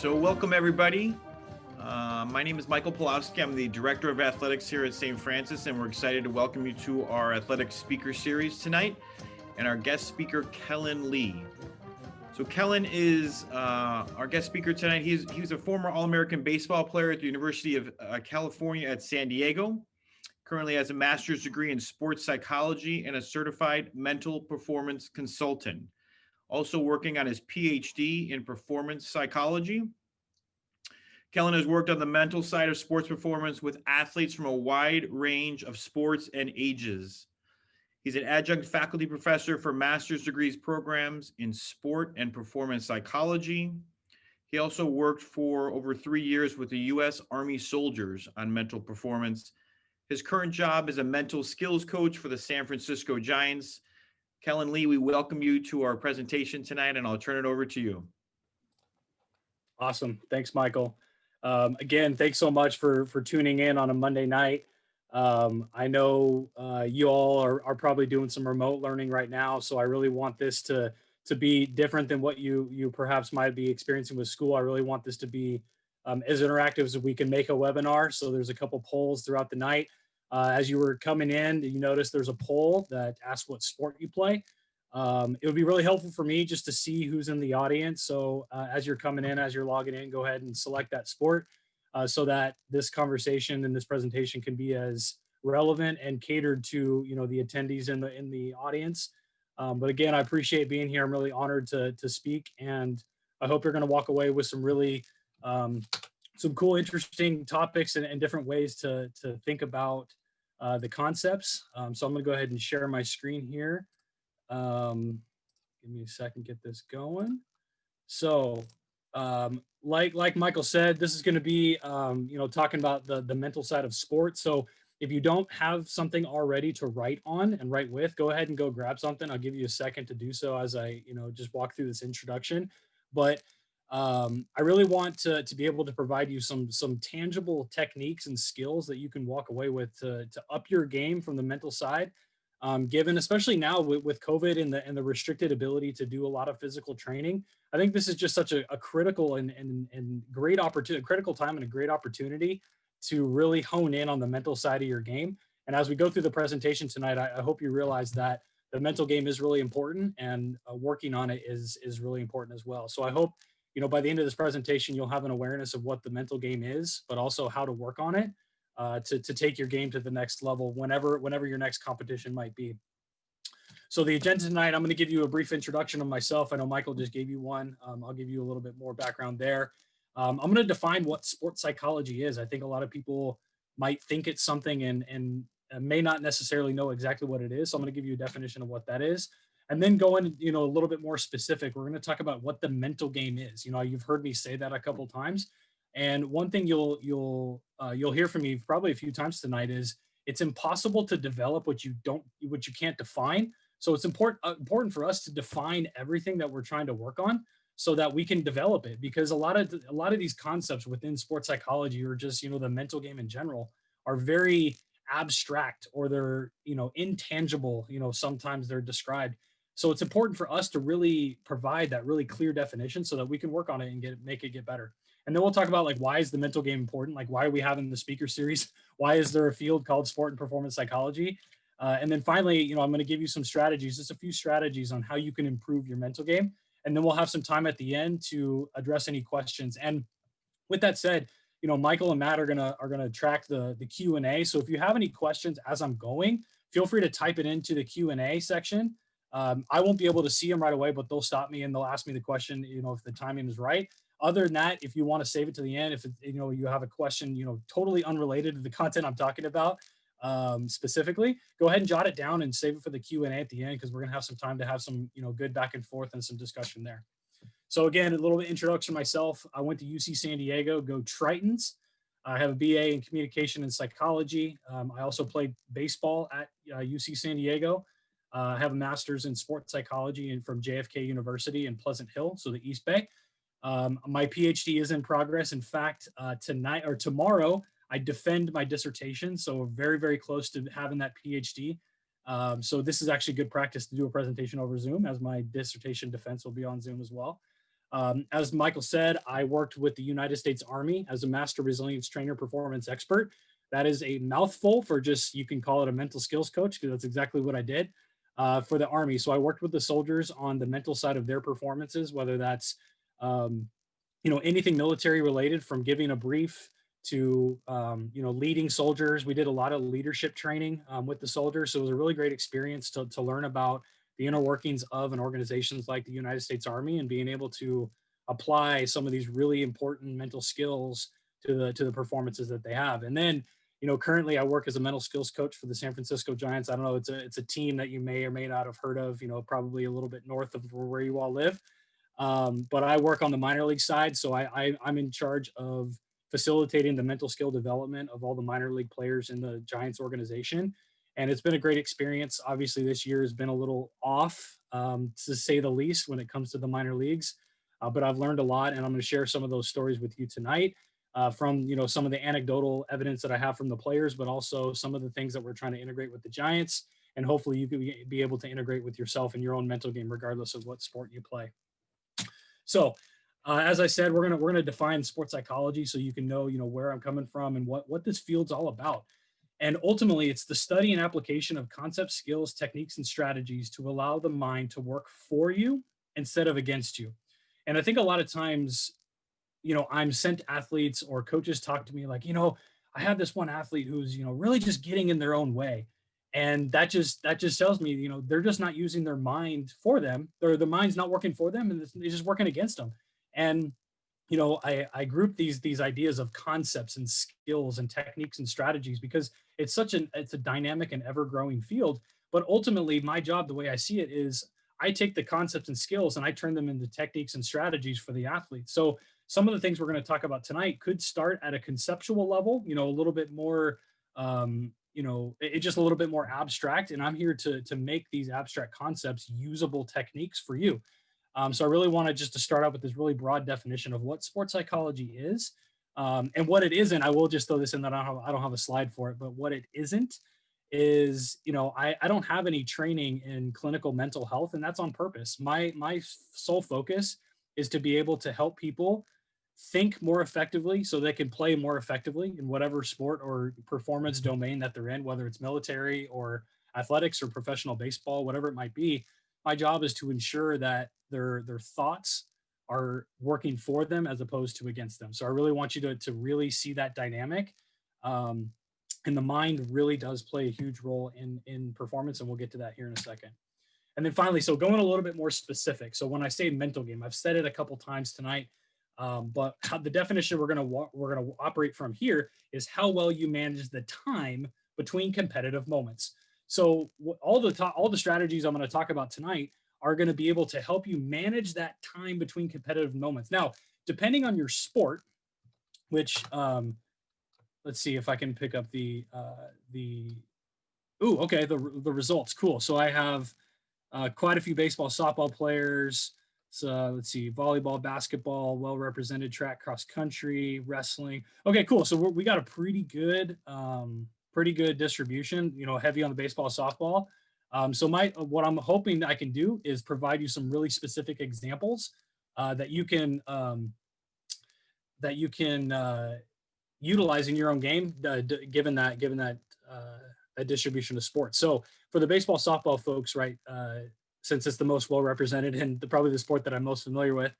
So welcome everybody. My name is Michael Pawlowski. I'm the Director of Athletics here at St. Francis, and we're excited to welcome you to our athletic speaker series tonight, and our guest speaker, Kellen Lee. So Kellen is our guest speaker tonight. He was a former All-American baseball player at the University of California at San Diego. Currently has a master's degree in sports psychology and a certified mental performance consultant. Also working on his PhD in performance psychology. Kellen has worked on the mental side of sports performance with athletes from a wide range of sports and ages. He's an adjunct faculty professor for master's degrees programs in sport and performance psychology. He also worked for over 3 years with the U.S. Army soldiers on mental performance. His current job is a mental skills coach for the San Francisco Giants. Kellen Lee, we welcome you to our presentation tonight, and I'll turn it over to you. Awesome. Thanks, Michael. Again, thanks so much for tuning in on a Monday night. I know you all are probably doing some remote learning right now, so I really want this to be different than what you perhaps might be experiencing with school. I really want this to be as interactive as we can make a webinar. So there's a couple polls throughout the night. As you were coming in, you notice there's a poll that asks what sport you play. It would be really helpful for me just to see who's in the audience. So as you're coming in, as you're logging in, go ahead and select that sport so that this conversation and this presentation can be as relevant and catered to the attendees in the audience. But again, I appreciate being here. I'm really honored to speak, and I hope you're going to walk away with some really some cool, interesting topics and different ways to think about the concepts. So I'm going to go ahead and share my screen here. Give me a second, get this going. So like Michael said, this is going to be talking about the mental side of sports. So if you don't have something already to write on and write with, go ahead and go grab something. I'll give you a second to do so as I just walk through this introduction. But I really want to be able to provide you some tangible techniques and skills that you can walk away with to up your game from the mental side. Given, especially now with COVID and the restricted ability to do a lot of physical training, I think this is just such a critical and great opportunity, critical time and a great opportunity to really hone in on the mental side of your game. And as we go through the presentation tonight, I hope you realize that the mental game is really important, and working on it is really important as well. So I hope, by the end of this presentation, you'll have an awareness of what the mental game is, but also how to work on it. To take your game to the next level whenever your next competition might be. So the agenda tonight, I'm going to give you a brief introduction of myself. I know Michael just gave you one. I'll give you a little bit more background there. I'm going to define what sports psychology is. I think a lot of people might think it's something and may not necessarily know exactly what it is. So I'm going to give you a definition of what that is. And then go in, a little bit more specific. We're going to talk about what the mental game is. You've heard me say that a couple of times. And one thing you'll hear from me probably a few times tonight is it's impossible to develop what you can't define. So it's important for us to define everything that we're trying to work on so that we can develop it, because a lot of these concepts within sports psychology, or just the mental game in general, are very abstract, or they're intangible. Sometimes they're described. So it's important for us to really provide that really clear definition so that we can work on it and make it get better. And then we'll talk about why is the mental game important? Why are we having the speaker series? Why is there a field called sport and performance psychology? And then finally, I'm going to give you some strategies, just a few strategies on how you can improve your mental game. And then we'll have some time at the end to address any questions. And with that said, Michael and Matt are gonna track the Q&A. So if you have any questions as I'm going, feel free to type it into the Q&A section. I won't be able to see them right away, but they'll stop me and they'll ask me the question, if the timing is right. Other than that, if you want to save it to the end, if you have a question, totally unrelated to the content I'm talking about specifically, go ahead and jot it down and save it for the Q&A at the end, because we're gonna have some time to have some good back and forth and some discussion there. So again, a little bit introduction myself. I went to UC San Diego, go Tritons. I have a BA in communication and psychology. I also played baseball at UC San Diego. I have a master's in sports psychology from JFK University in Pleasant Hill, so the East Bay. My PhD is in progress. In fact, tonight or tomorrow, I defend my dissertation. So very, very close to having that PhD. So this is actually good practice to do a presentation over Zoom, as my dissertation defense will be on Zoom as well. As Michael said, I worked with the United States Army as a master resilience trainer performance expert. That is a mouthful for just, you can call it a mental skills coach, because that's exactly what I did for the Army. So I worked with the soldiers on the mental side of their performances, whether that's, um, anything military related, from giving a brief to, leading soldiers. We did a lot of leadership training with the soldiers. So it was a really great experience to learn about the inner workings of an organizations like the United States Army, and being able to apply some of these really important mental skills to the performances that they have. And then, currently I work as a mental skills coach for the San Francisco Giants. I don't know, it's a team that you may or may not have heard of, probably a little bit north of where you all live. But I work on the minor league side, so I'm in charge of facilitating the mental skill development of all the minor league players in the Giants organization. And it's been a great experience. Obviously, this year has been a little off, to say the least, when it comes to the minor leagues. But I've learned a lot, and I'm going to share some of those stories with you tonight, from some of the anecdotal evidence that I have from the players, but also some of the things that we're trying to integrate with the Giants. And hopefully, you can be able to integrate with yourself in your own mental game, regardless of what sport you play. So, as I said, we're gonna define sports psychology, so you can know where I'm coming from and what this field's all about. And ultimately, it's the study and application of concepts, skills, techniques, and strategies to allow the mind to work for you instead of against you. And I think a lot of times, I'm sent athletes or coaches talk to me like, I have this one athlete who's, really just getting in their own way. And that just tells me, they're just not using their mind for them, or the mind's not working for them, and it's just working against them. And I group these ideas of concepts and skills and techniques and strategies because it's a dynamic and ever growing field. But ultimately, my job, the way I see it, is I take the concepts and skills and I turn them into techniques and strategies for the athlete. So some of the things we're going to talk about tonight could start at a conceptual level, a little bit more, it's just a little bit more abstract. And I'm here to make these abstract concepts usable techniques for you. So I really wanted just to start out with this really broad definition of what sports psychology is, and what it isn't. I will just throw this in that I don't have a slide for it, but what it isn't is, I don't have any training in clinical mental health, and that's on purpose. My sole focus is to be able to help people think more effectively so they can play more effectively in whatever sport or performance domain that they're in, whether it's military or athletics or professional baseball, whatever it might be. My job is to ensure that their thoughts are working for them as opposed to against them. So I really want you to really see that dynamic. Um, and the mind really does play a huge role in performance, and we'll get to that here in a second. And then finally, so going a little bit more specific. So when I say mental game, I've said it a couple times tonight, but the definition we're gonna operate from here is how well you manage the time between competitive moments. So all the strategies I'm going to talk about tonight are going to be able to help you manage that time between competitive moments. Now, depending on your sport, which let's see if I can pick up the okay, the results. Cool. So I have quite a few baseball, softball players. So let's see, volleyball, basketball, well represented, track, cross country, wrestling. Okay, cool. So we got a pretty good distribution. Heavy on the baseball, softball. So what I'm hoping I can do is provide you some really specific examples that you can utilize in your own game, given that distribution of sports. So for the baseball, softball folks, right? Since it's the most well represented and probably the sport that I'm most familiar with,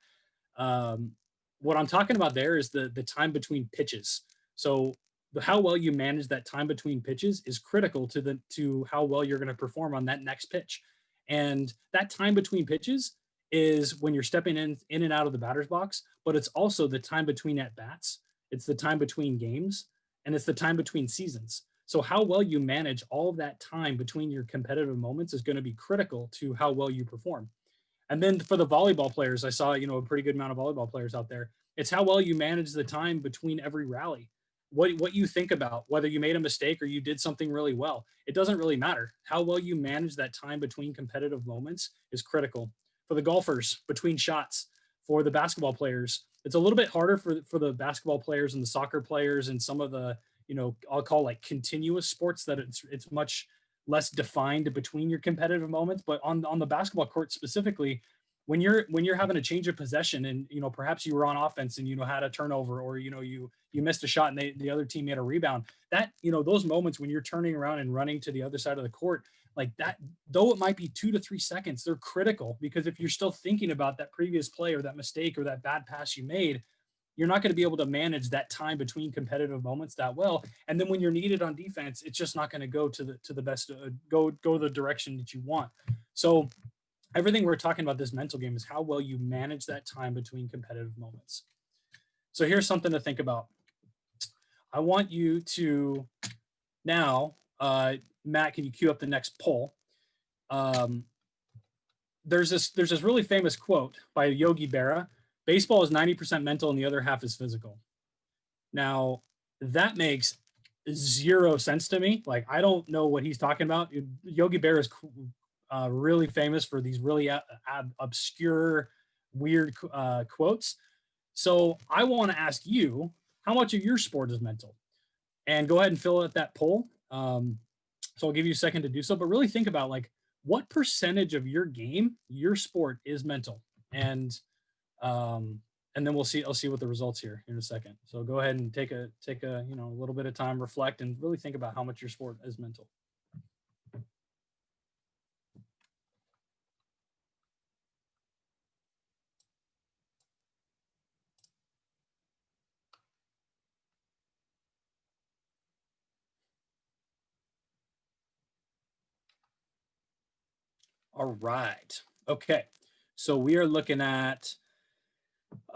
what I'm talking about there is the time between pitches. So how well you manage that time between pitches is critical to how well you're going to perform on that next pitch. And that time between pitches is when you're stepping in and out of the batter's box, but it's also the time between at bats. It's the time between games, and it's the time between seasons. So how well you manage all of that time between your competitive moments is going to be critical to how well you perform. And then for the volleyball players, I saw, a pretty good amount of volleyball players out there. It's how well you manage the time between every rally. What you think about, whether you made a mistake or you did something really well. It doesn't really matter. How well you manage that time between competitive moments is critical. For the golfers, between shots. For the basketball players, it's a little bit harder for the basketball players and the soccer players and some of the, I'll call like continuous sports, that it's much less defined between your competitive moments. But on the basketball court specifically, when you're having a change of possession, and perhaps you were on offense and had a turnover, or you missed a shot and the other team made a rebound, that those moments when you're turning around and running to the other side of the court, like that, though it might be 2 to 3 seconds, they're critical, because if you're still thinking about that previous play or that mistake or that bad pass you made, you're not going to be able to manage that time between competitive moments that well. And then when you're needed on defense, it's just not going to go to the best, go the direction that you want. So everything we're talking about this mental game is how well you manage that time between competitive moments. So here's something to think about. I want you to now, Matt, can you cue up the next poll? There's this really famous quote by Yogi Berra: baseball is 90% mental and the other half is physical. Now, that makes zero sense to me. Like, I don't know what he's talking about. Yogi Berra is really famous for these really obscure, weird quotes. So I want to ask you, how much of your sport is mental? And go ahead and fill out that poll. So I'll give you a second to do so, but really think about, like, what percentage of your game, your sport, is mental? And then I'll see what the results here in a second. So go ahead and take a a little bit of time, reflect, and really think about how much your sport is mental. All right. Okay. So we are looking at,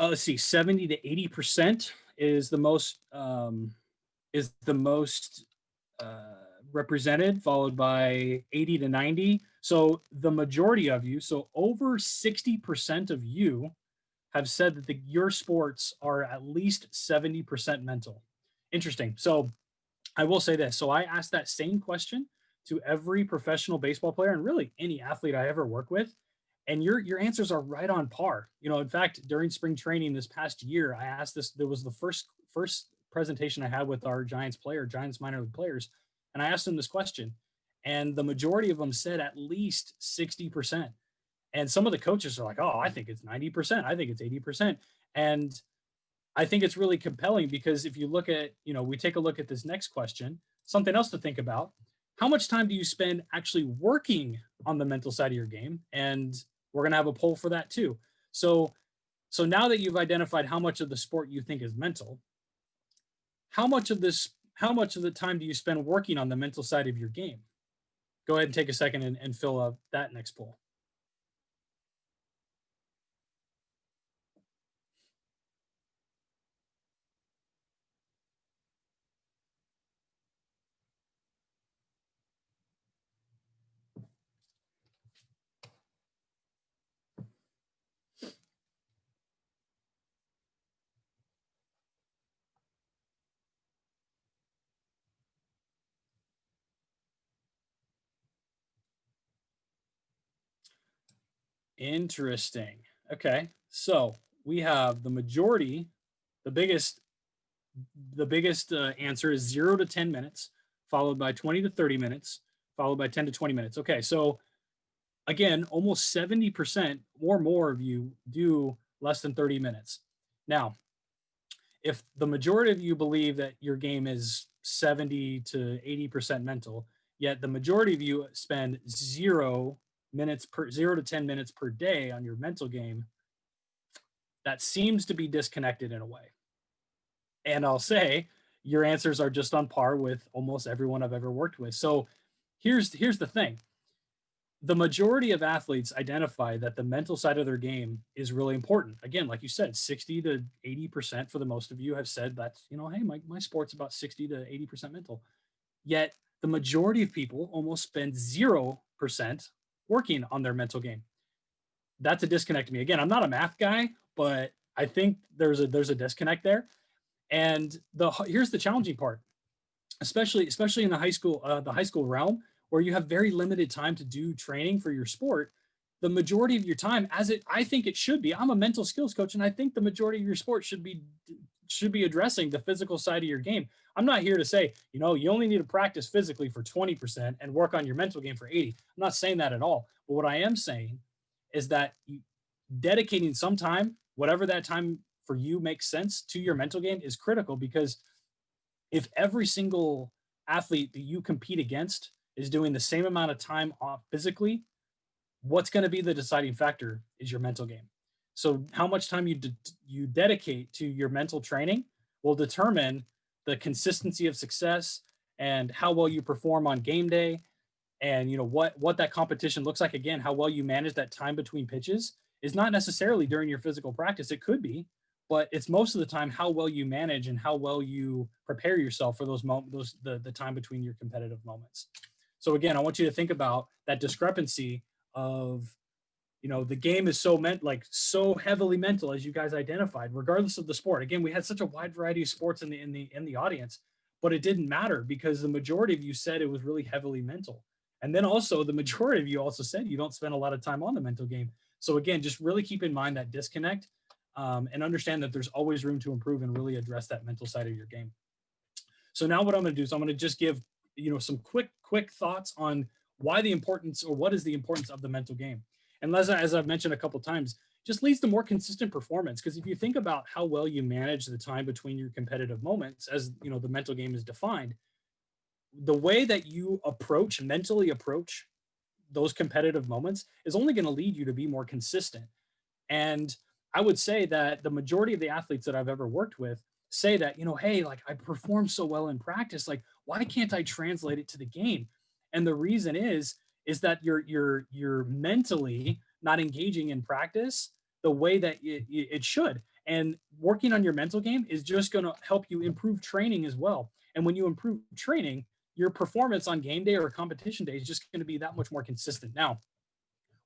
let's see, 70 to 80% is the most represented, followed by 80 to 90. So the majority of you, so over 60% of you, have said that your sports are at least 70% mental. Interesting. So I will say this. So I asked that same question to every professional baseball player and really any athlete I ever work with, and your answers are right on par. In fact, during spring training this past year, I asked this. There was the first presentation I had with our Giants minor league players, and I asked them this question, and the majority of them said at least 60%. And some of the coaches are like, "Oh, I think it's 90%. I think it's 80%." And I think it's really compelling, because if you look at, we take a look at this next question, something else to think about: how much time do you spend actually working on the mental side of your game? And we're going to have a poll for that too. So now that you've identified how much of the sport you think is mental, how much of the time do you spend working on the mental side of your game? Go ahead and take a second and fill out that next poll. Interesting. Okay. So we have the majority, the biggest answer is 0 to 10 minutes, followed by 20 to 30 minutes, followed by 10 to 20 minutes. Okay. So again, almost 70% or more of you do less than 30 minutes. Now, if the majority of you believe that your game is 70 to 80% mental, yet the majority of you spend 0 to 10 minutes per day on your mental game, that seems to be disconnected in a way. And I'll say your answers are just on par with almost everyone I've ever worked with. So here's the thing. The majority of athletes identify that the mental side of their game is really important. Again, like you said, 60 to 80% for the most of you have said that's, hey, my sport's about 60 to 80% mental. Yet the majority of people almost spend 0% working on their mental game. That's a disconnect to me. Again, I'm not a math guy, but I think there's a disconnect there. And here's the challenging part, especially in the high school realm, where you have very limited time to do training for your sport. The majority of your time, I think it should be. I'm a mental skills coach, and I think the majority of your sport should be addressing the physical side of your game. I'm not here to say, you only need to practice physically for 20% and work on your mental game for 80. I'm not saying that at all. But what I am saying is that dedicating some time, whatever that time for you makes sense, to your mental game is critical, because if every single athlete that you compete against is doing the same amount of time off physically, what's going to be the deciding factor is your mental game. So how much time you dedicate to your mental training will determine the consistency of success and how well you perform on game day, and what that competition looks like. Again, how well you manage that time between pitches is not necessarily during your physical practice. It could be, but it's most of the time how well you manage and how well you prepare yourself for those moments, the time between your competitive moments. So again, I want you to think about that discrepancy of, the game is so heavily mental, as you guys identified, regardless of the sport. Again, we had such a wide variety of sports in the audience, but it didn't matter because the majority of you said it was really heavily mental. And then also the majority of you also said you don't spend a lot of time on the mental game. So again, just really keep in mind that disconnect, and understand that there's always room to improve and really address that mental side of your game. So now what I'm going to do is I'm going to just give, some quick thoughts on why the importance, or what is the importance of the mental game. And as I've mentioned a couple of times, just leads to more consistent performance. Because if you think about how well you manage the time between your competitive moments, as the mental game is defined, the way that you mentally approach those competitive moments is only going to lead you to be more consistent. And I would say that the majority of the athletes that I've ever worked with say that, hey, like, I perform so well in practice, like, why can't I translate it to the game? And the reason is that you're mentally not engaging in practice the way that it should. And working on your mental game is just going to help you improve training as well. And when you improve training, your performance on game day or competition day is just going to be that much more consistent. Now,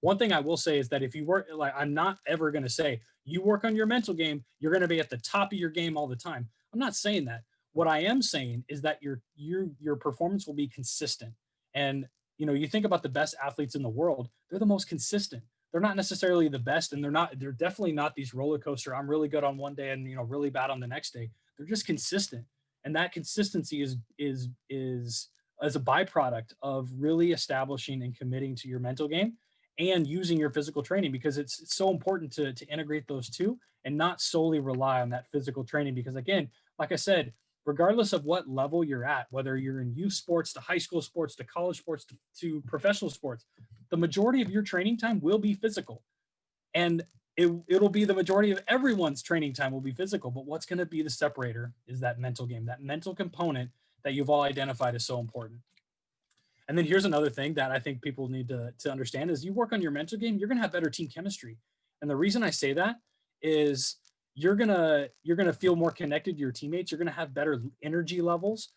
one thing I will say is that if you work, like, I'm not ever going to say you work on your mental game, you're going to be at the top of your game all the time. I'm not saying that. What I am saying is that your performance will be consistent. And you think about the best athletes in the world, they're the most consistent. They're not necessarily the best, and they're definitely not these roller coaster. I'm really good on one day and really bad on the next day. They're just consistent. And that consistency is as a byproduct of really establishing and committing to your mental game and using your physical training, because it's so important to integrate those two and not solely rely on that physical training. Because again, like I said, regardless of what level you're at, whether you're in youth sports to high school sports to college sports to professional sports, the majority of your training time will be physical. And it'll be the majority of everyone's training time will be physical. But what's going to be the separator is that mental game, that mental component that you've all identified is so important. And then here's another thing that I think people need to understand is you work on your mental game, you're going to have better team chemistry. And the reason I say that is you're going to feel more connected to your teammates. You're going to have better energy levels,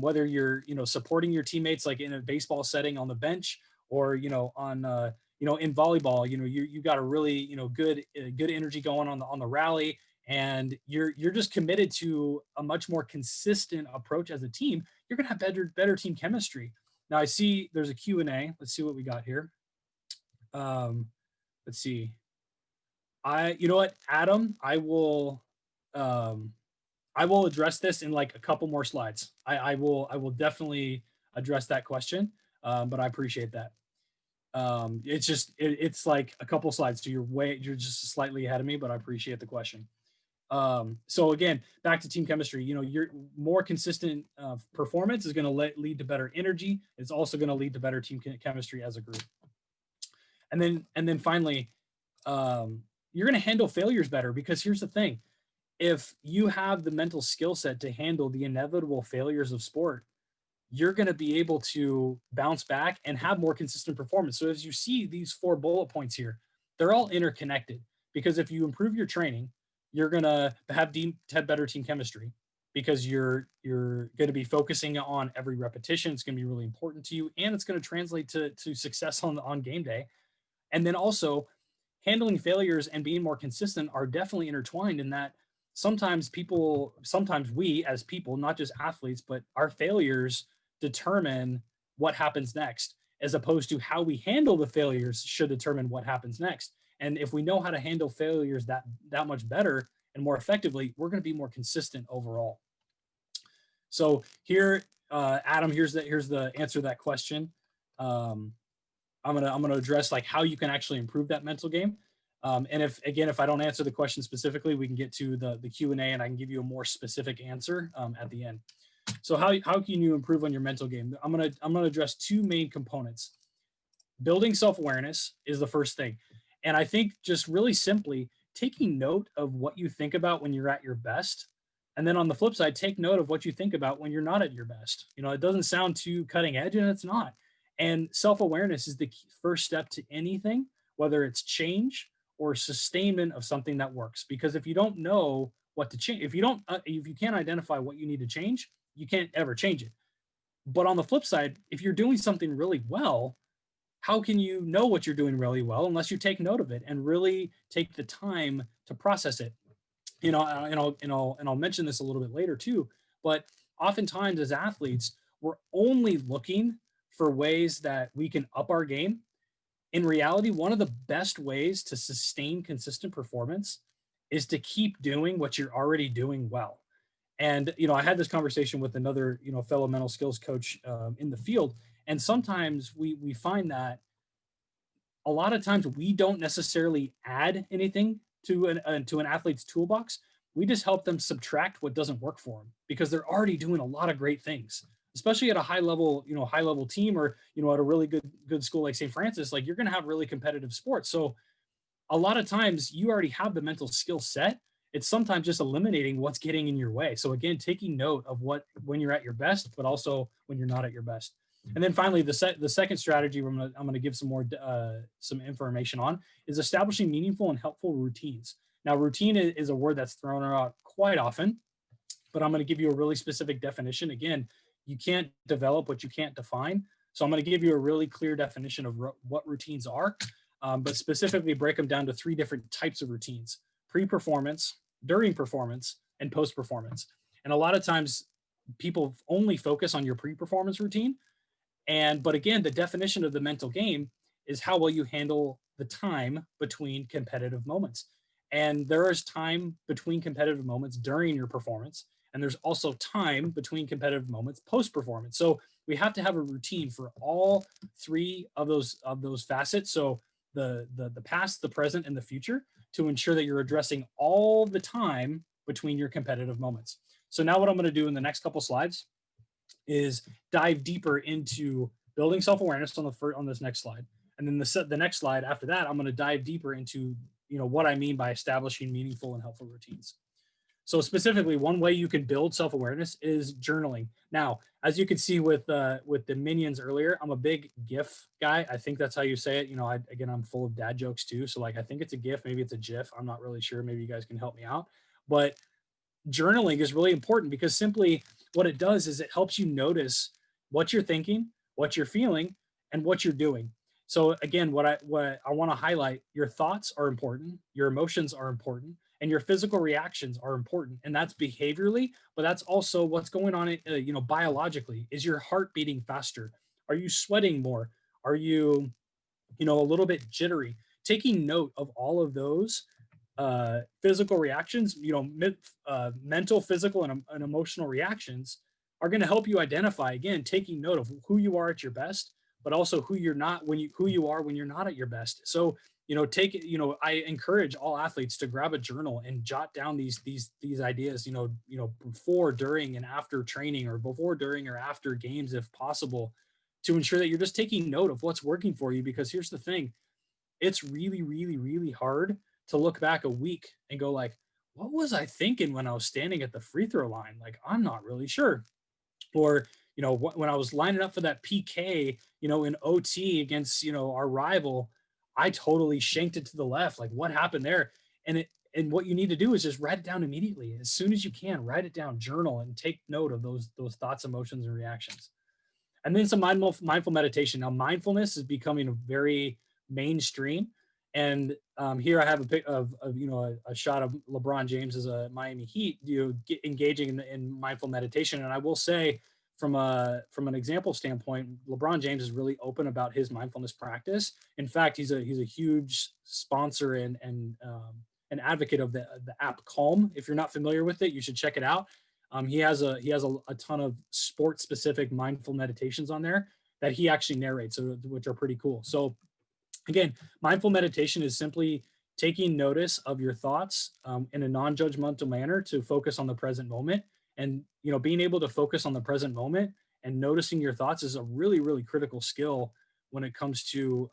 whether you're, supporting your teammates, like in a baseball setting on the bench, or, on, in volleyball, you got a really, good energy going on the rally, and you're just committed to a much more consistent approach as a team. You're going to have better team chemistry. Now I see there's a Q&A. Let's see what we got here. Let's see. You know what, Adam, I will address this in like a couple more slides. I will definitely address that question. But I appreciate that. It's like a couple slides. So you're just slightly ahead of me, but I appreciate the question. So again, back to team chemistry, your more consistent performance is going to lead to better energy. It's also going to lead to better team chemistry as a group. And then finally, you're going to handle failures better, because here's the thing. If you have the mental skill set to handle the inevitable failures of sport, you're going to be able to bounce back and have more consistent performance. So as you see these 4 bullet points here, they're all interconnected, because if you improve your training, you're going to have better team chemistry, because you're going to be focusing on every repetition. It's going to be really important to you, and it's going to translate to success on game day. And then also, handling failures and being more consistent are definitely intertwined, in that sometimes we as people, not just athletes, but our failures determine what happens next, as opposed to how we handle the failures should determine what happens next. And if we know how to handle failures that much better and more effectively, we're going to be more consistent overall. So here, Adam, here's the answer to that question. I'm gonna address like how you can actually improve that mental game. And if I don't answer the question specifically, we can get to the Q&A and I can give you a more specific answer at the end. So how can you improve on your mental game? I'm gonna address two main components. Building self-awareness is the first thing. And I think just really simply taking note of what you think about when you're at your best. And then on the flip side, take note of what you think about when you're not at your best. It doesn't sound too cutting edge and it's not. And self-awareness is the first step to anything, whether it's change or sustainment of something that works. Because if you don't know what to change, if you can't identify what you need to change, you can't ever change it. But on the flip side, if you're doing something really well, how can you know what you're doing really well unless you take note of it and really take the time to process it? And I'll mention this a little bit later too. But oftentimes as athletes, we're only looking for ways that we can up our game. In reality, one of the best ways to sustain consistent performance is to keep doing what you're already doing well. And I had this conversation with another fellow mental skills coach in the field, and sometimes we find that a lot of times we don't necessarily add anything to an athlete's toolbox. We just help them subtract what doesn't work for them because they're already doing a lot of great things, especially at a high level team, or at a really good school like St. Francis. Like, you're going to have really competitive sports, so a lot of times you already have the mental skill set. It's sometimes just eliminating what's getting in your way. So again, taking note of when you're at your best, but also when you're not at your best. And then finally, the second strategy I'm gonna give some information on is establishing meaningful and helpful routines. Now, routine is a word that's thrown out quite often, but I'm going to give you a really specific definition. Again, you can't develop what you can't define. So I'm going to give you a really clear definition of what routines are, but specifically break them down to three different types of routines: pre-performance, during performance, and post-performance. And a lot of times people only focus on your pre-performance routine. But again, the definition of the mental game is how well you handle the time between competitive moments. And there is time between competitive moments during your performance, and there's also time between competitive moments post performance. So we have to have a routine for all three of those facets. So the past, the present, and the future, to ensure that you're addressing all the time between your competitive moments. So now what I'm going to do in the next couple slides is dive deeper into building self-awareness on this next slide. And then the next slide after that, I'm going to dive deeper into what I mean by establishing meaningful and helpful routines. So specifically, one way you can build self-awareness is journaling. Now, as you can see with the minions earlier, I'm a big GIF guy. I think that's how you say it. I'm full of dad jokes too. So I think it's a GIF, maybe it's a GIF. I'm not really sure. Maybe you guys can help me out. But journaling is really important because simply what it does is it helps you notice what you're thinking, what you're feeling, and what you're doing. So again, what I want to highlight: your thoughts are important, your emotions are important, and your physical reactions are important. And that's behaviorally, but that's also what's going on, biologically. Is your heart beating faster? Are you sweating more? Are you, a little bit jittery? Taking note of all of those physical reactions, mental, physical, and emotional reactions are going to help you identify, again, taking note of who you are at your best, but also who you are when you're not at your best. So, I encourage all athletes to grab a journal and jot down these ideas, before, during, and after training, or before, during, or after games, if possible, to ensure that you're just taking note of what's working for you. Because here's the thing: it's really, really, really hard to look back a week and go like, what was I thinking when I was standing at the free throw line? Like, I'm not really sure. Or, when I was lining up for that PK, in OT against, our rival, I totally shanked it to the left. Like, what happened there? And what you need to do is just write it down immediately. As soon as you can, write it down, journal, and take note of those thoughts, emotions, and reactions. And then some mindful meditation. Now, mindfulness is becoming very mainstream. And here I have a pic of a shot of LeBron James as a Miami Heat, engaging in mindful meditation. And I will say, from an example standpoint, LeBron James is really open about his mindfulness practice. In fact, he's a huge sponsor and an advocate of the app Calm. If you're not familiar with it, you should check it out. He has a ton of sport specific mindful meditations on there that he actually narrates, which are pretty cool. So again, mindful meditation is simply taking notice of your thoughts in a non-judgmental manner to focus on the present moment. And, being able to focus on the present moment and noticing your thoughts is a really, really critical skill when it comes to,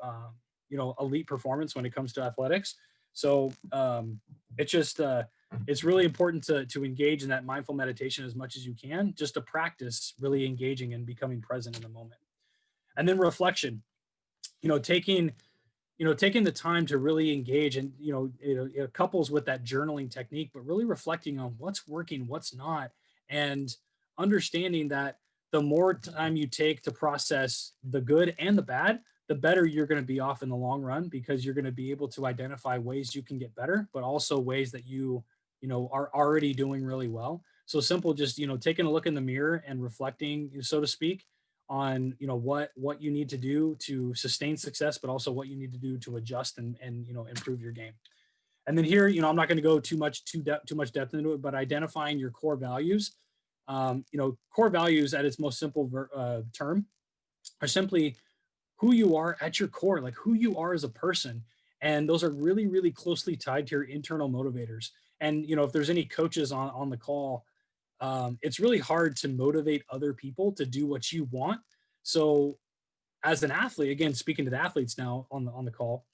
elite performance, when it comes to athletics. So it's just, it's really important to engage in that mindful meditation as much as you can, just to practice really engaging and becoming present in the moment. And then reflection, you know, taking taking the time to really engage, and it couples with that journaling technique, but really reflecting on what's working, what's not, and understanding that the more time you take to process the good and the bad, the better you're going to be off in the long run, because you're going to be able to identify ways you can get better, but also ways that you are already doing really well. So simple, just taking a look in the mirror and reflecting, so to speak, on what you need to do to sustain success, but also what you need to do to adjust and improve your game. And then here, I'm not going to go too much depth into it, but identifying your core values. Core values at its most simple term are simply who you are at your core, like who you are as a person. And those are really, really closely tied to your internal motivators. And if there's any coaches on the call, it's really hard to motivate other people to do what you want. So as an athlete, again, speaking to the athletes now on the call,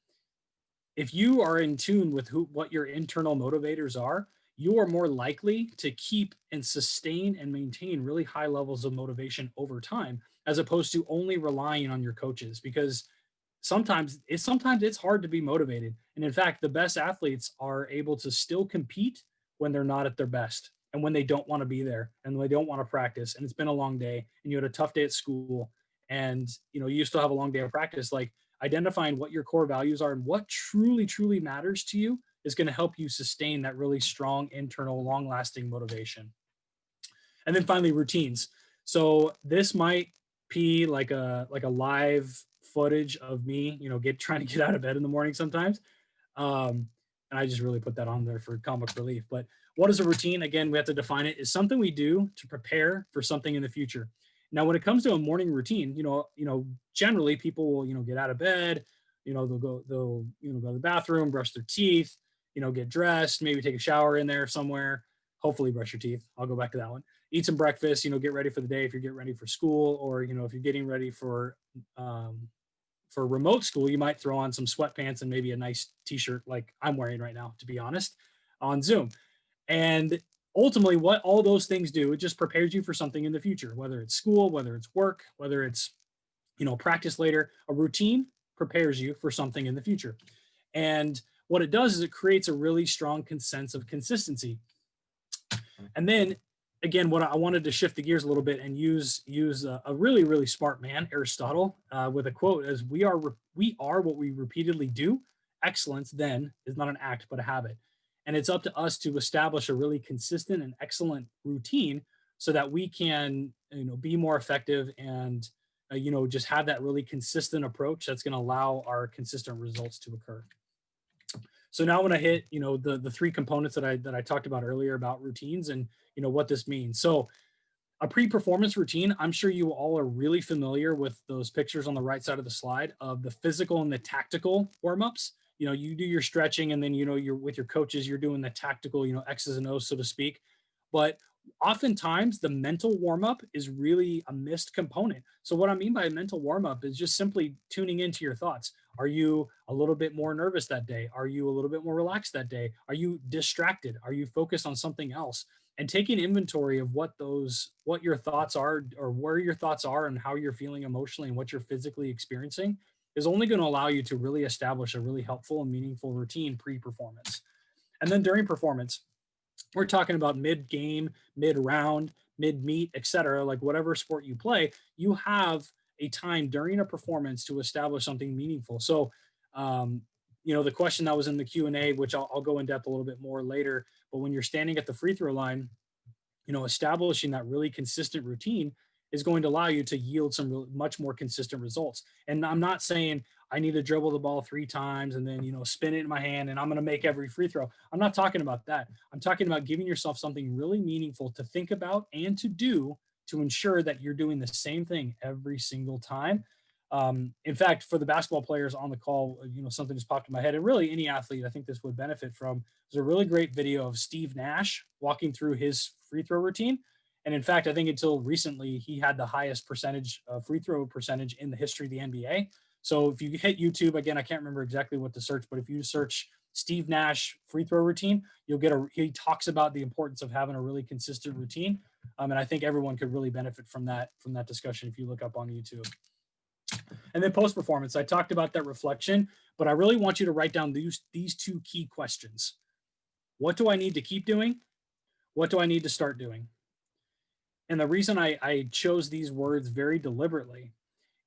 if you are in tune with what your internal motivators are, you are more likely to keep and sustain and maintain really high levels of motivation over time, as opposed to only relying on your coaches. Because sometimes it's hard to be motivated. And in fact, the best athletes are able to still compete when they're not at their best, and when they don't want to be there, and they don't want to practice, and it's been a long day, and you had a tough day at school, and you still have a long day of practice. Like, identifying what your core values are and what truly, truly matters to you is going to help you sustain that really strong internal, long lasting motivation. And then finally, routines. So this might be like a live footage of me, trying to get out of bed in the morning sometimes. And I just really put that on there for comic relief. But what is a routine? Again, we have to define it. Is something we do to prepare for something in the future. Now, when it comes to a morning routine, generally people will, get out of bed, they'll go to the bathroom, brush their teeth, get dressed, maybe take a shower in there somewhere. Hopefully, brush your teeth. I'll go back to that one. Eat some breakfast, get ready for the day if you're getting ready for school, or if you're getting ready for remote school, you might throw on some sweatpants and maybe a nice t-shirt like I'm wearing right now, to be honest, on Zoom. And ultimately, what all those things do, it just prepares you for something in the future, whether it's school, whether it's work, whether it's, practice later. A routine prepares you for something in the future. And what it does is it creates a really strong sense of consistency. And then again, what I wanted to shift the gears a little bit and use a really, really smart man, Aristotle, with a quote: as we are what we repeatedly do. Excellence then is not an act but a habit. And it's up to us to establish a really consistent and excellent routine so that we can be more effective and just have that really consistent approach that's going to allow our consistent results to occur. So now I'm going to hit, the three components that I talked about earlier about routines and, what this means. So a pre-performance routine, I'm sure you all are really familiar with those pictures on the right side of the slide of the physical and the tactical warm-ups. You do your stretching, and then, you're with your coaches, you're doing the tactical, X's and O's, so to speak. But oftentimes the mental warm-up is really a missed component. So what I mean by a mental warm-up is just simply tuning into your thoughts. Are you a little bit more nervous that day? Are you a little bit more relaxed that day? Are you distracted? Are you focused on something else? And taking inventory of what your thoughts are, or where your thoughts are, and how you're feeling emotionally and what you're physically experiencing is only going to allow you to really establish a really helpful and meaningful routine pre-performance. And then during performance, we're talking about mid-game, mid-round, mid-meet, etc. Like whatever sport you play, you have a time during a performance to establish something meaningful. So, the question that was in the Q&A, which I'll go in depth a little bit more later, but when you're standing at the free throw line, establishing that really consistent routine is going to allow you to yield some much more consistent results. And I'm not saying I need to dribble the ball 3 times and then, spin it in my hand and I'm going to make every free throw. I'm not talking about that. I'm talking about giving yourself something really meaningful to think about and to do to ensure that you're doing the same thing every single time. In fact, for the basketball players on the call, something just popped in my head, and really any athlete, I think this would benefit from. There's a really great video of Steve Nash walking through his free throw routine. And in fact, I think until recently, he had the highest percentage free throw percentage in the history of the NBA. So if you hit YouTube, again, I can't remember exactly what to search, but if you search Steve Nash free throw routine, he talks about the importance of having a really consistent routine. And I think everyone could really benefit from that discussion if you look up on YouTube. And then post performance, I talked about that reflection, but I really want you to write down these two key questions. What do I need to keep doing? What do I need to start doing? And the reason I chose these words very deliberately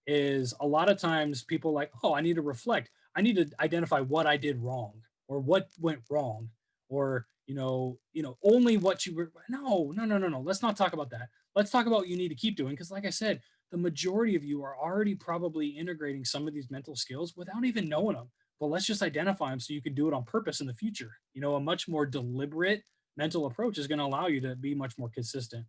is a lot of times people are like, oh, I need to reflect. I need to identify what I did wrong or what went wrong, or only what you were. No. Let's not talk about that. Let's talk about what you need to keep doing, because like I said, the majority of you are already probably integrating some of these mental skills without even knowing them. But let's just identify them so you can do it on purpose in the future. A much more deliberate mental approach is going to allow you to be much more consistent.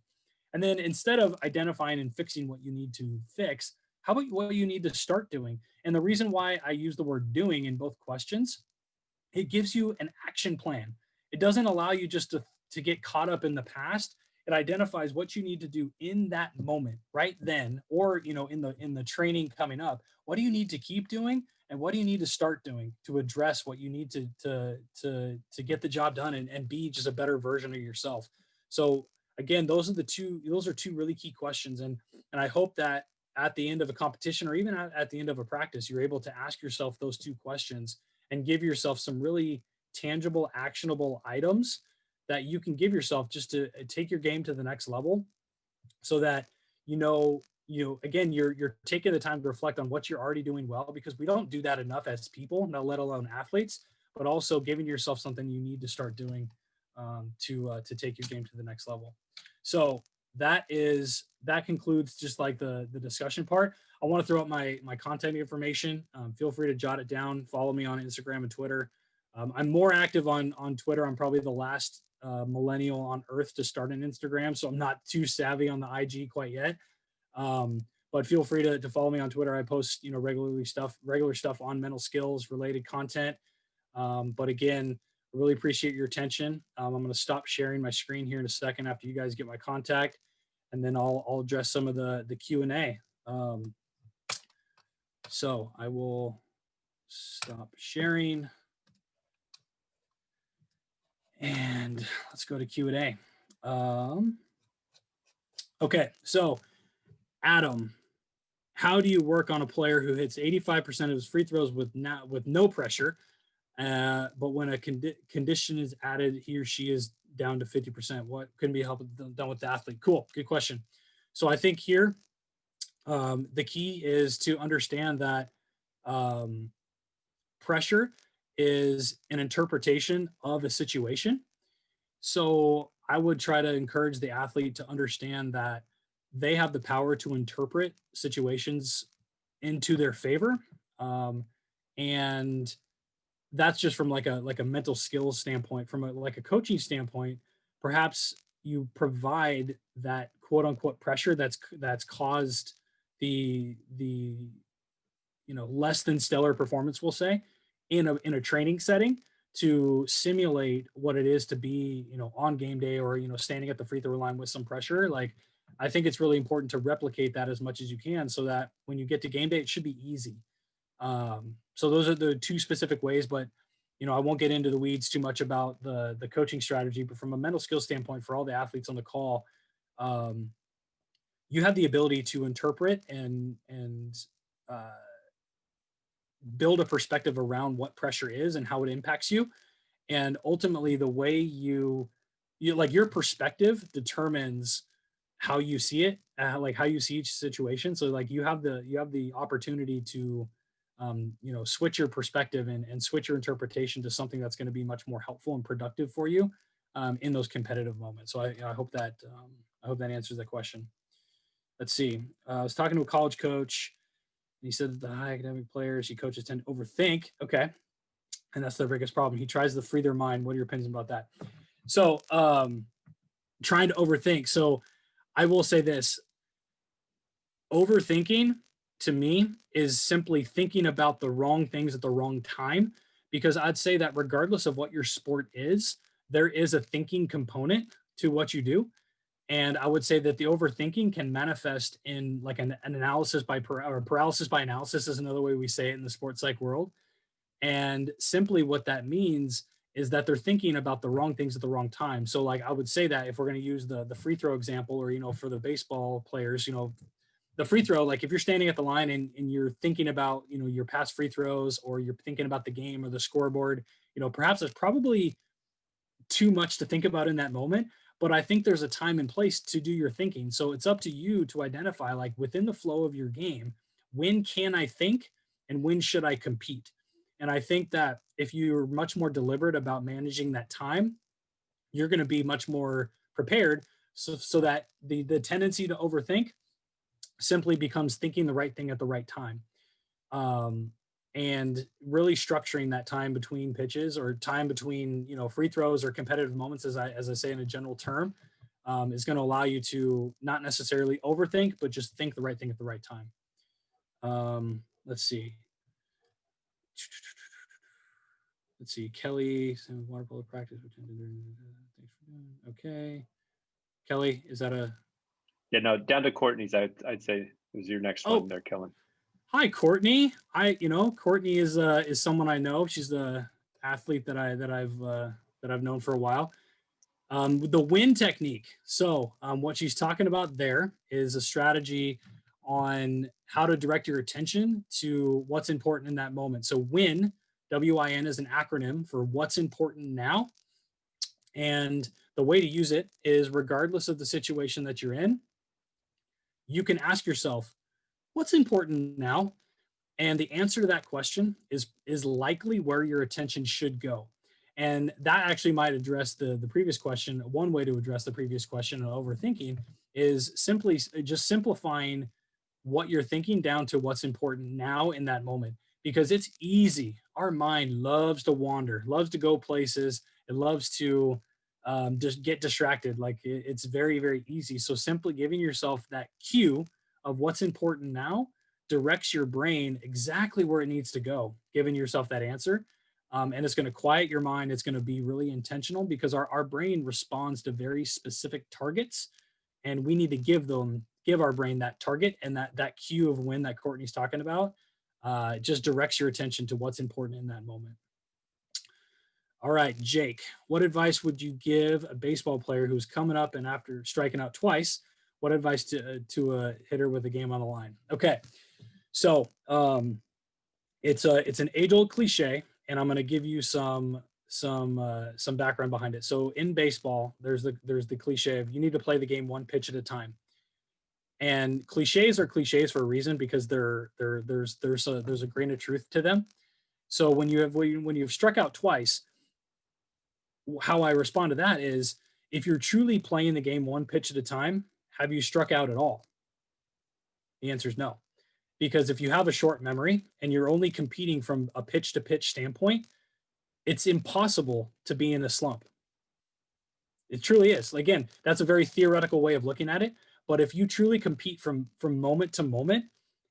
And then instead of identifying and fixing what you need to fix, how about what you need to start doing? And the reason why I use the word doing in both questions, it gives you an action plan. It doesn't allow you just to get caught up in the past. It identifies what you need to do in that moment, right then, or in the training coming up. What do you need to keep doing, and what do you need to start doing to address what you need to get the job done and be just a better version of yourself? So again, those are two really key questions, and I hope that at the end of a competition, or even at the end of a practice, you're able to ask yourself those two questions and give yourself some really tangible, actionable items that you can give yourself just to take your game to the next level, so that again, you're taking the time to reflect on what you're already doing well, because we don't do that enough as people, not let alone athletes. But also giving yourself something you need to start doing to take your game to the next level. So that concludes just like the discussion part. I want to throw out my contact information. Feel free to jot it down. Follow me on Instagram and Twitter. I'm more active on Twitter. I'm probably the last millennial on earth to start an Instagram, so I'm not too savvy on the IG quite yet. But feel free to follow me on Twitter. I post regular stuff on mental skills related content. But again, I really appreciate your attention. I'm going to stop sharing my screen here in a second after you guys get my contact, and then I'll address some of the Q&A. So I will stop sharing, and let's go to Q&A. Okay, so Adam, how do you work on a player who hits 85% of his free throws with no pressure, but when a condition is added, he or she is down to 50%? What can be helped done with the athlete? Cool, good question. So I think here, the key is to understand that pressure is an interpretation of a situation. So I would try to encourage the athlete to understand that they have the power to interpret situations into their favor. And that's just from like a mental skills standpoint. From a coaching standpoint, perhaps you provide that quote unquote pressure that's caused the less than stellar performance, we'll say, in a training setting, to simulate what it is to be on game day, or standing at the free throw line with some pressure. Like, I think it's really important to replicate that as much as you can, so that when you get to game day, it should be easy. So those are the two specific ways, but I won't get into the weeds too much about the coaching strategy. But from a mental skills standpoint, for all the athletes on the call, you have the ability to interpret and build a perspective around what pressure is and how it impacts you. And ultimately, the way you like, your perspective determines how you see it, like how you see each situation. So like, you have the opportunity to switch your perspective and switch your interpretation to something that's going to be much more helpful and productive for you in those competitive moments. So I hope that answers that question. Let's see. I was talking to a college coach, and he said that the high academic players he coaches tend to overthink. Okay. And that's their biggest problem. He tries to free their mind. What are your opinions about that? So trying to overthink. So I will say this: overthinking to me is simply thinking about the wrong things at the wrong time, because I'd say that regardless of what your sport is, there is a thinking component to what you do. And I would say that the overthinking can manifest in like an analysis or paralysis by analysis is another way we say it in the sports psych world. And simply what that means is that they're thinking about the wrong things at the wrong time. So like I would say that if we're going to use the free throw example, or, for the baseball players, the free throw, like if you're standing at the line and you're thinking about, your past free throws, or you're thinking about the game or the scoreboard, perhaps there's probably too much to think about in that moment. But I think there's a time and place to do your thinking. So it's up to you to identify, like within the flow of your game, when can I think and when should I compete? And I think that if you're much more deliberate about managing that time, you're going to be much more prepared, so that the tendency to overthink simply becomes thinking the right thing at the right time. Um, and really structuring that time between pitches, or time between, free throws or competitive moments, as I say in a general term, is going to allow you to not necessarily overthink, but just think the right thing at the right time. Let's see. Kelly, water polo practice. Okay. Kelly, is that a? Yeah, no, down to Courtney's. I'd say is your next one there, Kellen. Hi, Courtney. Courtney is someone I know. She's the athlete that I've known for a while. The win technique. So what she's talking about there is a strategy on how to direct your attention to what's important in that moment. So WIN, W-I-N, is an acronym for what's important now. And the way to use it is, regardless of the situation that you're in, you can ask yourself, what's important now? And the answer to that question is likely where your attention should go. And that actually might address the previous question. One way to address the previous question of overthinking is simply just simplifying what you're thinking down to what's important now in that moment. Because it's easy. Our mind loves to wander, loves to go places. It loves to just get distracted. Like it's very, very easy. So simply giving yourself that cue of what's important now directs your brain exactly where it needs to go, giving yourself that answer. And it's going to quiet your mind. It's going to be really intentional, because our brain responds to very specific targets, and we need to give our brain that target, and that cue of when that Courtney's talking about just directs your attention to what's important in that moment. All right, Jake, what advice would you give a baseball player who's coming up and after striking out twice, what advice to a hitter with a game on the line? Okay. So it's an age-old cliche, and I'm going to give you some background behind it. So in baseball, there's the cliche of you need to play the game one pitch at a time. And cliches are cliches for a reason, because there's a grain of truth to them. So when you've struck out twice, how I respond to that is, if you're truly playing the game one pitch at a time, have you struck out at all? The answer is no. Because if you have a short memory and you're only competing from a pitch to pitch standpoint, it's impossible to be in a slump. It truly is. Again, that's a very theoretical way of looking at it. But if you truly compete from moment to moment,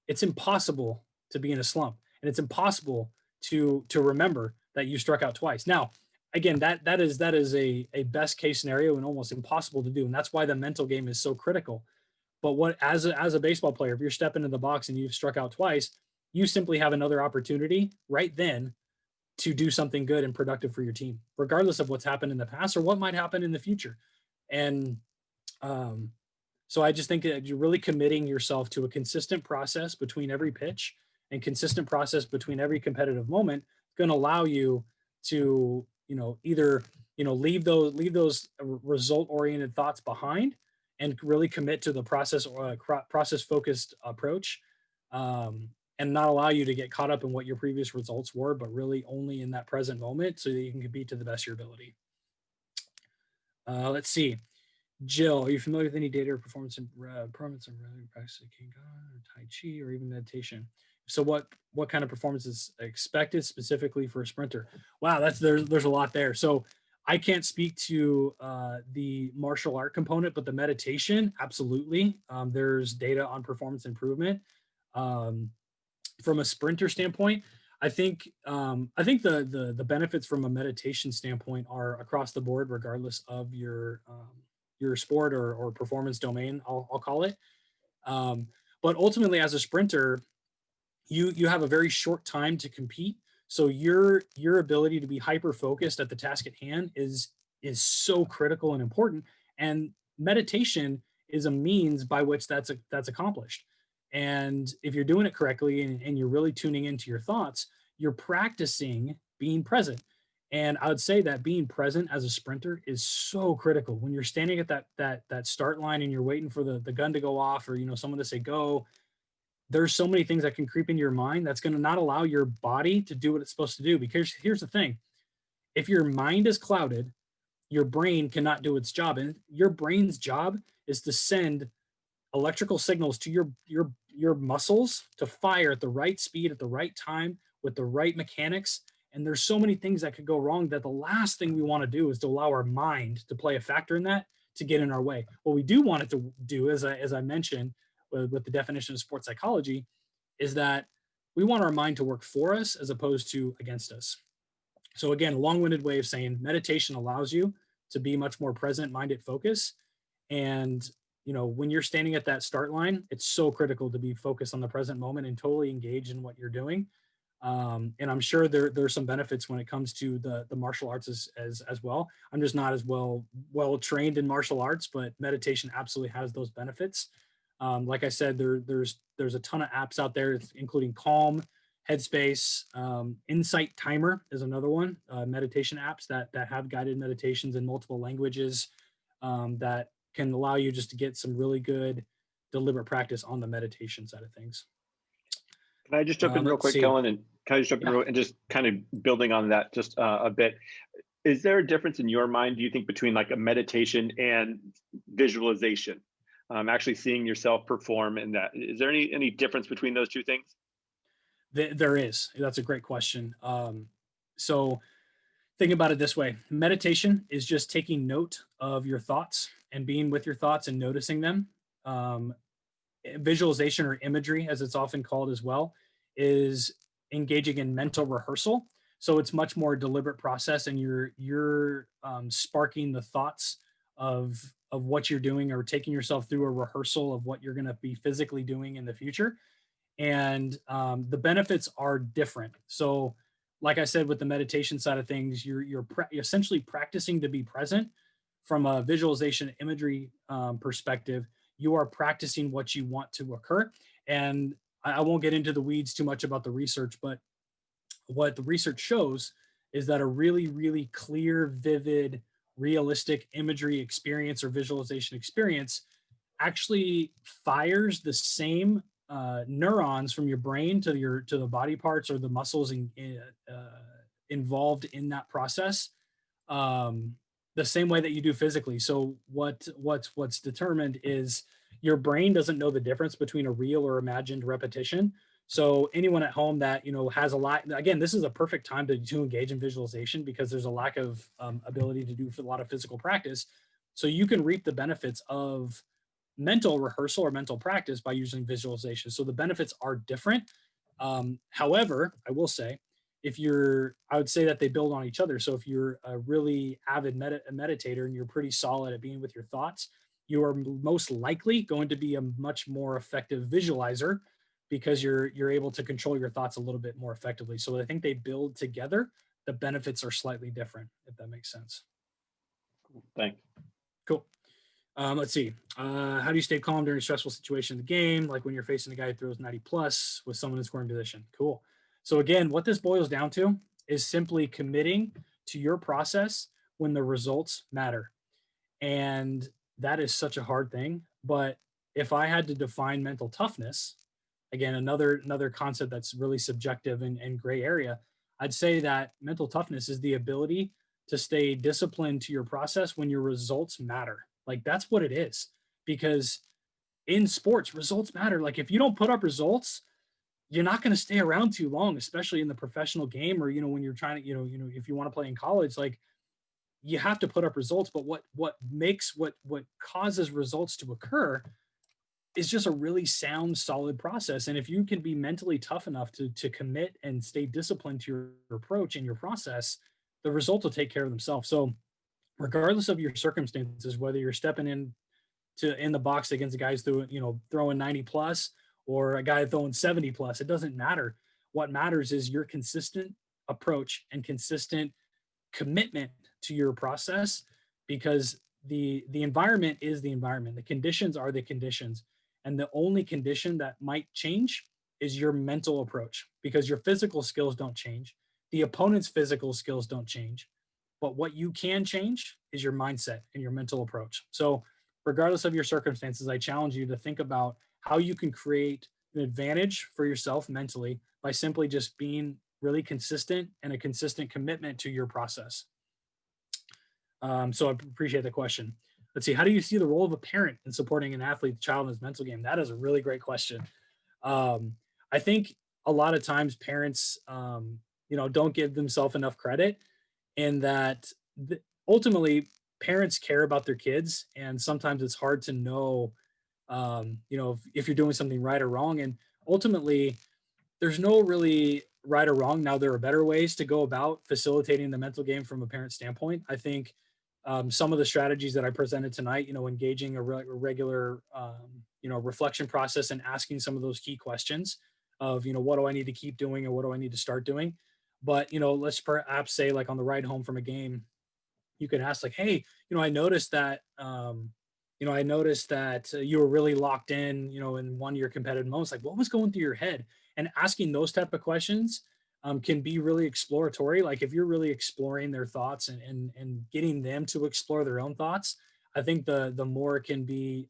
it's impossible to be in a slump. And it's impossible to remember that you struck out twice. Now, again, that is a best case scenario and almost impossible to do. And that's why the mental game is so critical. But as a baseball player, if you're stepping in the box and you've struck out twice, you simply have another opportunity right then to do something good and productive for your team, regardless of what's happened in the past or what might happen in the future. And so I just think that you're really committing yourself to a consistent process between every pitch and consistent process between every competitive moment. It's going to allow you to, either, leave those result-oriented thoughts behind and really commit to the process-focused approach, and not allow you to get caught up in what your previous results were, but really only in that present moment, so that you can compete to the best of your ability. Let's see. Jill, are you familiar with any data or performance and practice of Kingan or Tai Chi or even meditation? So what kind of performance is expected specifically for a sprinter? Wow, there's a lot there. So I can't speak to the martial art component, but the meditation, absolutely. There's data on performance improvement. From a sprinter standpoint, I think the benefits from a meditation standpoint are across the board, regardless of your sport or performance domain. I'll call it. Um, but ultimately, as a sprinter, you have a very short time to compete, so your ability to be hyper focused at the task at hand is so critical and important. And meditation is a means by which that's accomplished. And if you're doing it correctly, and you're really tuning into your thoughts, you're practicing being present. And I would say that being present as a sprinter is so critical when you're standing at that start line and you're waiting for the gun to go off, or someone to say go. There's so many things that can creep into your mind that's going to not allow your body to do what it's supposed to do. Because here's the thing: if your mind is clouded, your brain cannot do its job. And your brain's job is to send electrical signals to your muscles to fire at the right speed, at the right time, with the right mechanics. And there's so many things that could go wrong, that the last thing we want to do is to allow our mind to play a factor in that, to get in our way. What we do want it to do, as I mentioned with the definition of sports psychology, is that we want our mind to work for us as opposed to against us. So again, a long-winded way of saying meditation allows you to be much more present, minded, focus. And when you're standing at that start line, it's so critical to be focused on the present moment and totally engaged in what you're doing. And I'm sure there's some benefits when it comes to the martial arts as well. I'm just not as well trained in martial arts, but meditation absolutely has those benefits. Like I said, there's a ton of apps out there, including Calm, Headspace, Insight Timer is another one. Meditation apps that have guided meditations in multiple languages, that can allow you just to get some really good deliberate practice on the meditation side of things. Can I just jump in real quick, Kellen? And can I just jump in and just kind of building on that just a bit? Is there a difference in your mind, do you think, between like a meditation and visualization? Actually seeing yourself perform in that. Is there any difference between those two things? There is. That's a great question. So think about it this way: meditation is just taking note of your thoughts and being with your thoughts and noticing them. Visualization, or imagery as it's often called as well, is engaging in mental rehearsal. So it's much more deliberate process, and you're sparking the thoughts of what you're doing, or taking yourself through a rehearsal of what you're going to be physically doing in the future. And the benefits are different. So like I said, with the meditation side of things, you're essentially practicing to be present. From a visualization imagery perspective, you are practicing what you want to occur. And I won't get into the weeds too much about the research, but what the research shows is that a really, really clear, vivid, realistic imagery experience or visualization experience actually fires the same neurons from your brain to the body parts or the muscles involved in that process, the same way that you do physically. So what's determined is your brain doesn't know the difference between a real or imagined repetition. So anyone at home that has a lot, again, this is a perfect time to engage in visualization, because there's a lack of ability to do a lot of physical practice. So you can reap the benefits of mental rehearsal or mental practice by using visualization. So the benefits are different. However, I will say, I would say that they build on each other. So if you're a really avid meditator and you're pretty solid at being with your thoughts, you are most likely going to be a much more effective visualizer, because you're able to control your thoughts a little bit more effectively. So I think they build together. The benefits are slightly different, if that makes sense. Thanks. Cool. Let's see. How do you stay calm during a stressful situation in the game, like when you're facing a guy who throws 90 plus with someone in scoring position? Cool. So again, what this boils down to is simply committing to your process when the results matter. And that is such a hard thing. But if I had to define mental toughness, again, another concept that's really subjective and gray area, I'd say that mental toughness is the ability to stay disciplined to your process when your results matter. Like, that's what it is. Because in sports, results matter. Like, if you don't put up results, you're not going to stay around too long, especially in the professional game, or when you're trying to, if you want to play in college, like, you have to put up results. But what causes results to occur is just a really sound, solid process. And if you can be mentally tough enough to commit and stay disciplined to your approach and your process, the results will take care of themselves. So regardless of your circumstances, whether you're stepping in the box against a guy who's throwing 90 plus, or a guy throwing 70 plus, it doesn't matter. What matters is your consistent approach and consistent commitment to your process, because the environment is the environment. The conditions are the conditions. And the only condition that might change is your mental approach, because your physical skills don't change. The opponent's physical skills don't change. But what you can change is your mindset and your mental approach. So regardless of your circumstances, I challenge you to think about how you can create an advantage for yourself mentally by simply just being really consistent and a consistent commitment to your process. So I appreciate the question. Let's see. How do you see the role of a parent in supporting an athlete, child, in his mental game? That is a really great question. I think a lot of times parents, don't give themselves enough credit, in that ultimately parents care about their kids, and sometimes it's hard to know, if you're doing something right or wrong. And ultimately, there's no really right or wrong. Now, there are better ways to go about facilitating the mental game from a parent standpoint. I think some of the strategies that I presented tonight, engaging a regular, reflection process and asking some of those key questions of, what do I need to keep doing, or what do I need to start doing? But, let's perhaps say, like, on the ride home from a game, you could ask, like, hey, I noticed that, you were really locked in one of your competitive moments. Like, what was going through your head? And asking those type of questions can be really exploratory. Like, if you're really exploring their thoughts and getting them to explore their own thoughts, I think the more it can be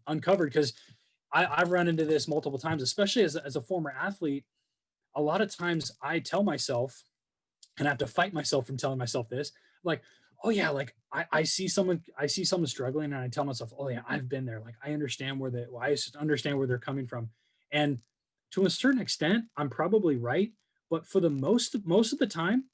uncovered. Because I've run into this multiple times, especially as a former athlete. A lot of times I tell myself, and I have to fight myself from telling myself this, like, oh yeah, like I see someone struggling, and I tell myself, oh yeah, I've been there. Like, I understand I understand where they're coming from. And to a certain extent, I'm probably right. But for the most of the time,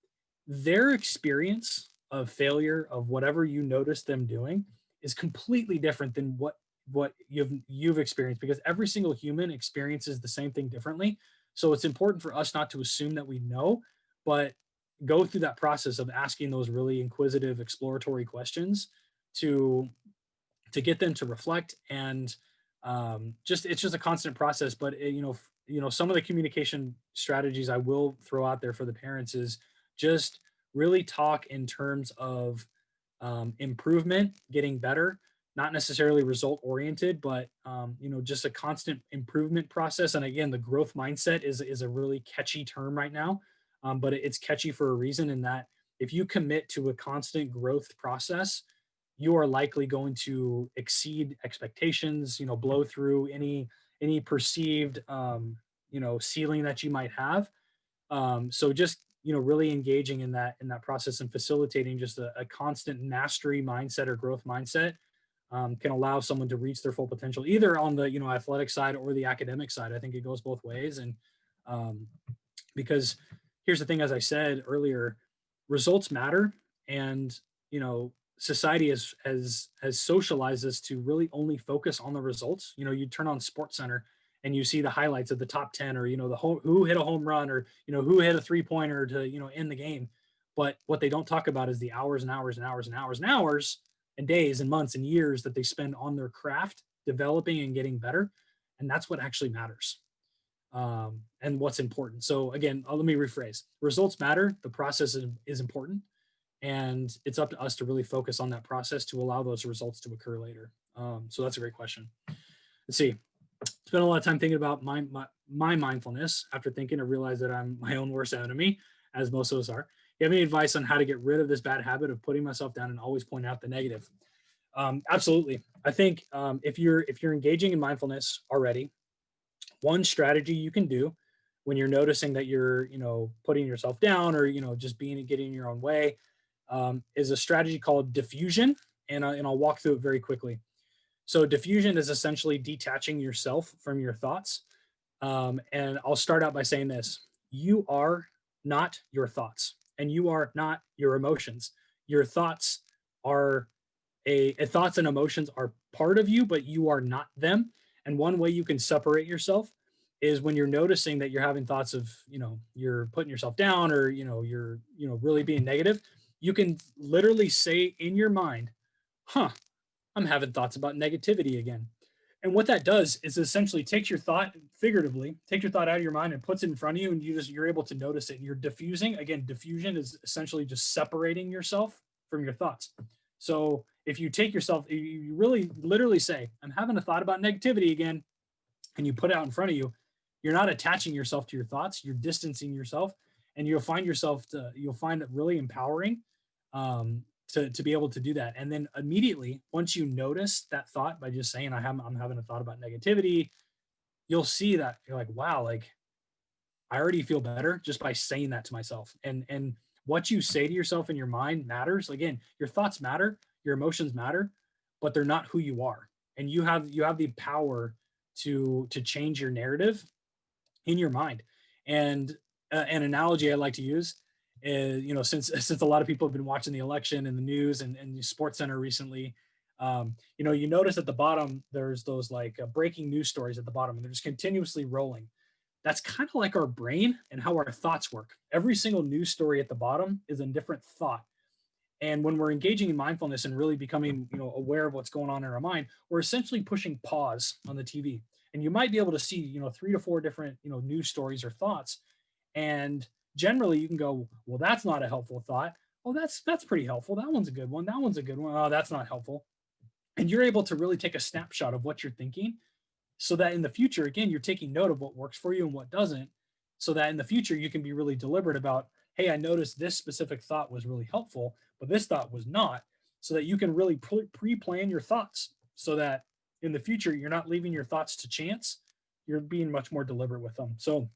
their experience of failure, of whatever you notice them doing, is completely different than what you've experienced, because every single human experiences the same thing differently. So it's important for us not to assume that we know, but go through that process of asking those really inquisitive, exploratory questions to get them to reflect. And it's just a constant process. But some of the communication strategies I will throw out there for the parents is just really talk in terms of improvement, getting better, not necessarily result oriented, but just a constant improvement process. And again, the growth mindset is a really catchy term right now, but it's catchy for a reason, in that if you commit to a constant growth process, you are likely going to exceed expectations, blow through any perceived ceiling that you might have. So just really engaging in that process and facilitating just a constant mastery mindset or growth mindset can allow someone to reach their full potential, either on the athletic side or the academic side. I think it goes both ways. And because here's the thing, as I said earlier, results matter. And society has socialized us to really only focus on the results. You turn on Sports Center and you see the highlights of the top 10, or who hit a home run, or who hit a 3-pointer to end the game. But what they don't talk about is the hours and hours and hours and hours and hours and days and months and years that they spend on their craft, developing and getting better. And that's what actually matters, and what's important. So again, let me rephrase: results matter, the process is important, and it's up to us to really focus on that process to allow those results to occur later. So that's a great question. Let's see. Spent a lot of time thinking about my mindfulness. After thinking, I realized that I'm my own worst enemy, as most of us are. You have any advice on how to get rid of this bad habit of putting myself down and always pointing out the negative? Absolutely. I think if you're engaging in mindfulness already, one strategy you can do when you're noticing that you're putting yourself down, or just getting in your own way, is a strategy called diffusion, and I'll walk through it very quickly. So diffusion is essentially detaching yourself from your thoughts. And I'll start out by saying this: you are not your thoughts, and you are not your emotions. Your thoughts are thoughts and emotions are part of you, but you are not them. And one way you can separate yourself is when you're noticing that you're having thoughts of, you're putting yourself down, or, you're, really being negative. You can literally say in your mind, huh, I'm having thoughts about negativity again. And what that does is essentially takes your thought, figuratively, take your thought out of your mind and puts it in front of you, and you're able to notice it. And you're diffusing. Again, diffusion is essentially just separating yourself from your thoughts. So if you take yourself, you really literally say, I'm having a thought about negativity again, and you put it out in front of you, you're not attaching yourself to your thoughts, you're distancing yourself, and you'll find it really empowering, to be able to do that. And then immediately, once you notice that thought by just saying, I'm having a thought about negativity, you'll see that you're like, wow, like I already feel better just by saying that to myself. And what you say to yourself in your mind matters. Again, your thoughts matter, your emotions matter, but they're not who you are. And you have the power to change your narrative in your mind. And an analogy I like to use is, since a lot of people have been watching the election and the news and Sports Center recently, you notice at the bottom there's those like breaking news stories at the bottom, and they're just continuously rolling. That's kind of like our brain and how our thoughts work. Every single news story at the bottom is a different thought. And when we're engaging in mindfulness and really becoming, aware of what's going on in our mind, we're essentially pushing pause on the TV. And you might be able to see, 3 to 4 different, news stories or thoughts. And generally you can go, well, that's not a helpful thought. Oh, that's pretty helpful. That one's a good one. That one's a good one. Oh, that's not helpful. And you're able to really take a snapshot of what you're thinking, so that in the future, again, you're taking note of what works for you and what doesn't, so that in the future you can be really deliberate about, hey, I noticed this specific thought was really helpful, but this thought was not, so that you can really pre-plan your thoughts, so that in the future you're not leaving your thoughts to chance. You're being much more deliberate with them. So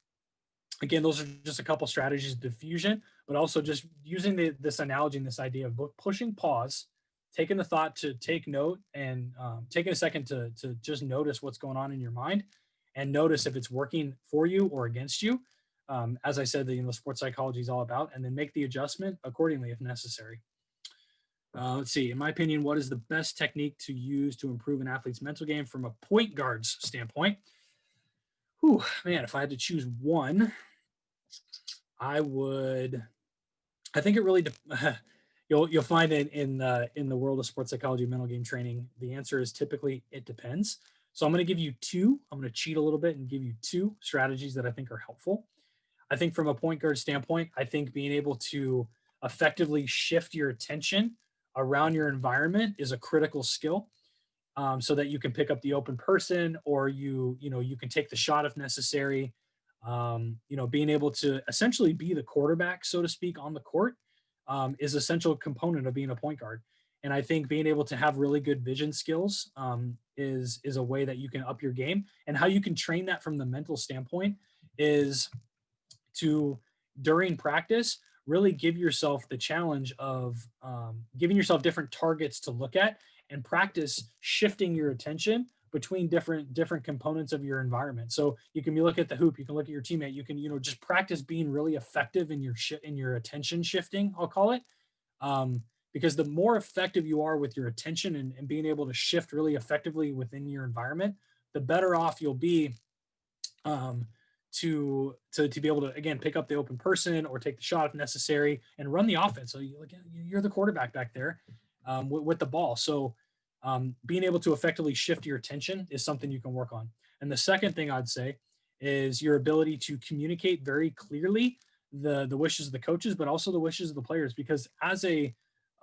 again, those are just a couple strategies of diffusion, but also just using this analogy and this idea of pushing pause, taking the thought to take note, and taking a second to just notice what's going on in your mind, and notice if it's working for you or against you. As I said, sports psychology is all about, and then make the adjustment accordingly if necessary. Let's see. In my opinion, what is the best technique to use to improve an athlete's mental game from a point guard's standpoint? Whew, man, if I had to choose one, I think it really, you'll find it in the world of sports psychology, mental game training. The answer is typically, it depends. So I'm going to give you two. I'm going to cheat a little bit and give you two strategies that I think are helpful. I think from a point guard standpoint, I think being able to effectively shift your attention around your environment is a critical skill, so that you can pick up the open person, or you can take the shot if necessary. Being able to essentially be the quarterback, so to speak, on the court, is an essential component of being a point guard. And I think being able to have really good vision skills, is a way that you can up your game. And how you can train that from the mental standpoint is to, during practice, really give yourself the challenge of giving yourself different targets to look at, and practice shifting your attention between different components of your environment. So you can look at the hoop, you can look at your teammate, you can just practice being really effective in your attention shifting, I'll call it. Because the more effective you are with your attention, and being able to shift really effectively within your environment, the better off you'll be, to be able to, again, pick up the open person or take the shot if necessary and run the offense. So you're the quarterback back there, with the ball. So being able to effectively shift your attention is something you can work on. And the second thing I'd say is your ability to communicate very clearly the wishes of the coaches, but also the wishes of the players. Because as a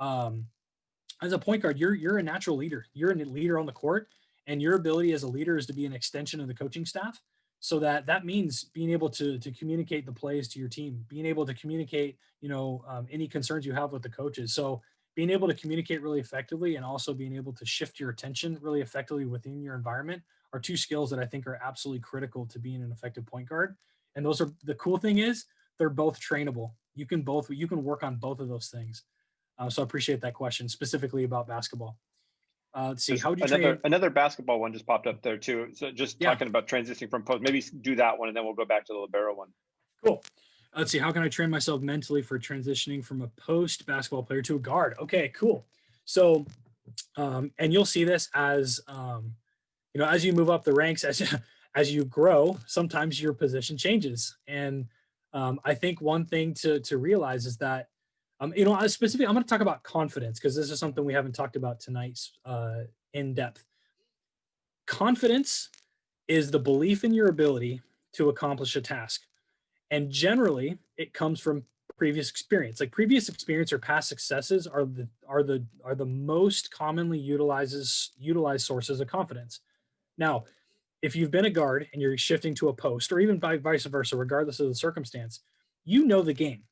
point guard, you're a natural leader. You're a leader on the court, and your ability as a leader is to be an extension of the coaching staff. So that means being able to communicate the plays to your team, being able to communicate, any concerns you have with the coaches. So being able to communicate really effectively, and also being able to shift your attention really effectively within your environment, are two skills that I think are absolutely critical to being an effective point guard. And the cool thing is, they're both trainable. You can work on both of those things. So I appreciate that question, specifically about basketball. Let's see. How would you train? Another basketball one just popped up there too. So just talking about transitioning from post, maybe do that one, and then we'll go back to the libero one. Cool. Let's see. How can I train myself mentally for transitioning from a post basketball player to a guard? Okay, cool. So, and you'll see this as, as you move up the ranks, as you grow, sometimes your position changes. And I think one thing to realize is that, specifically, I'm going to talk about confidence because this is something we haven't talked about tonight in depth. Confidence is the belief in your ability to accomplish a task. And generally, it comes from previous experience. Like previous experience or past successes are the most commonly utilized sources of confidence. Now, if you've been a guard and you're shifting to a post, or even vice versa, regardless of the circumstance, you know the game.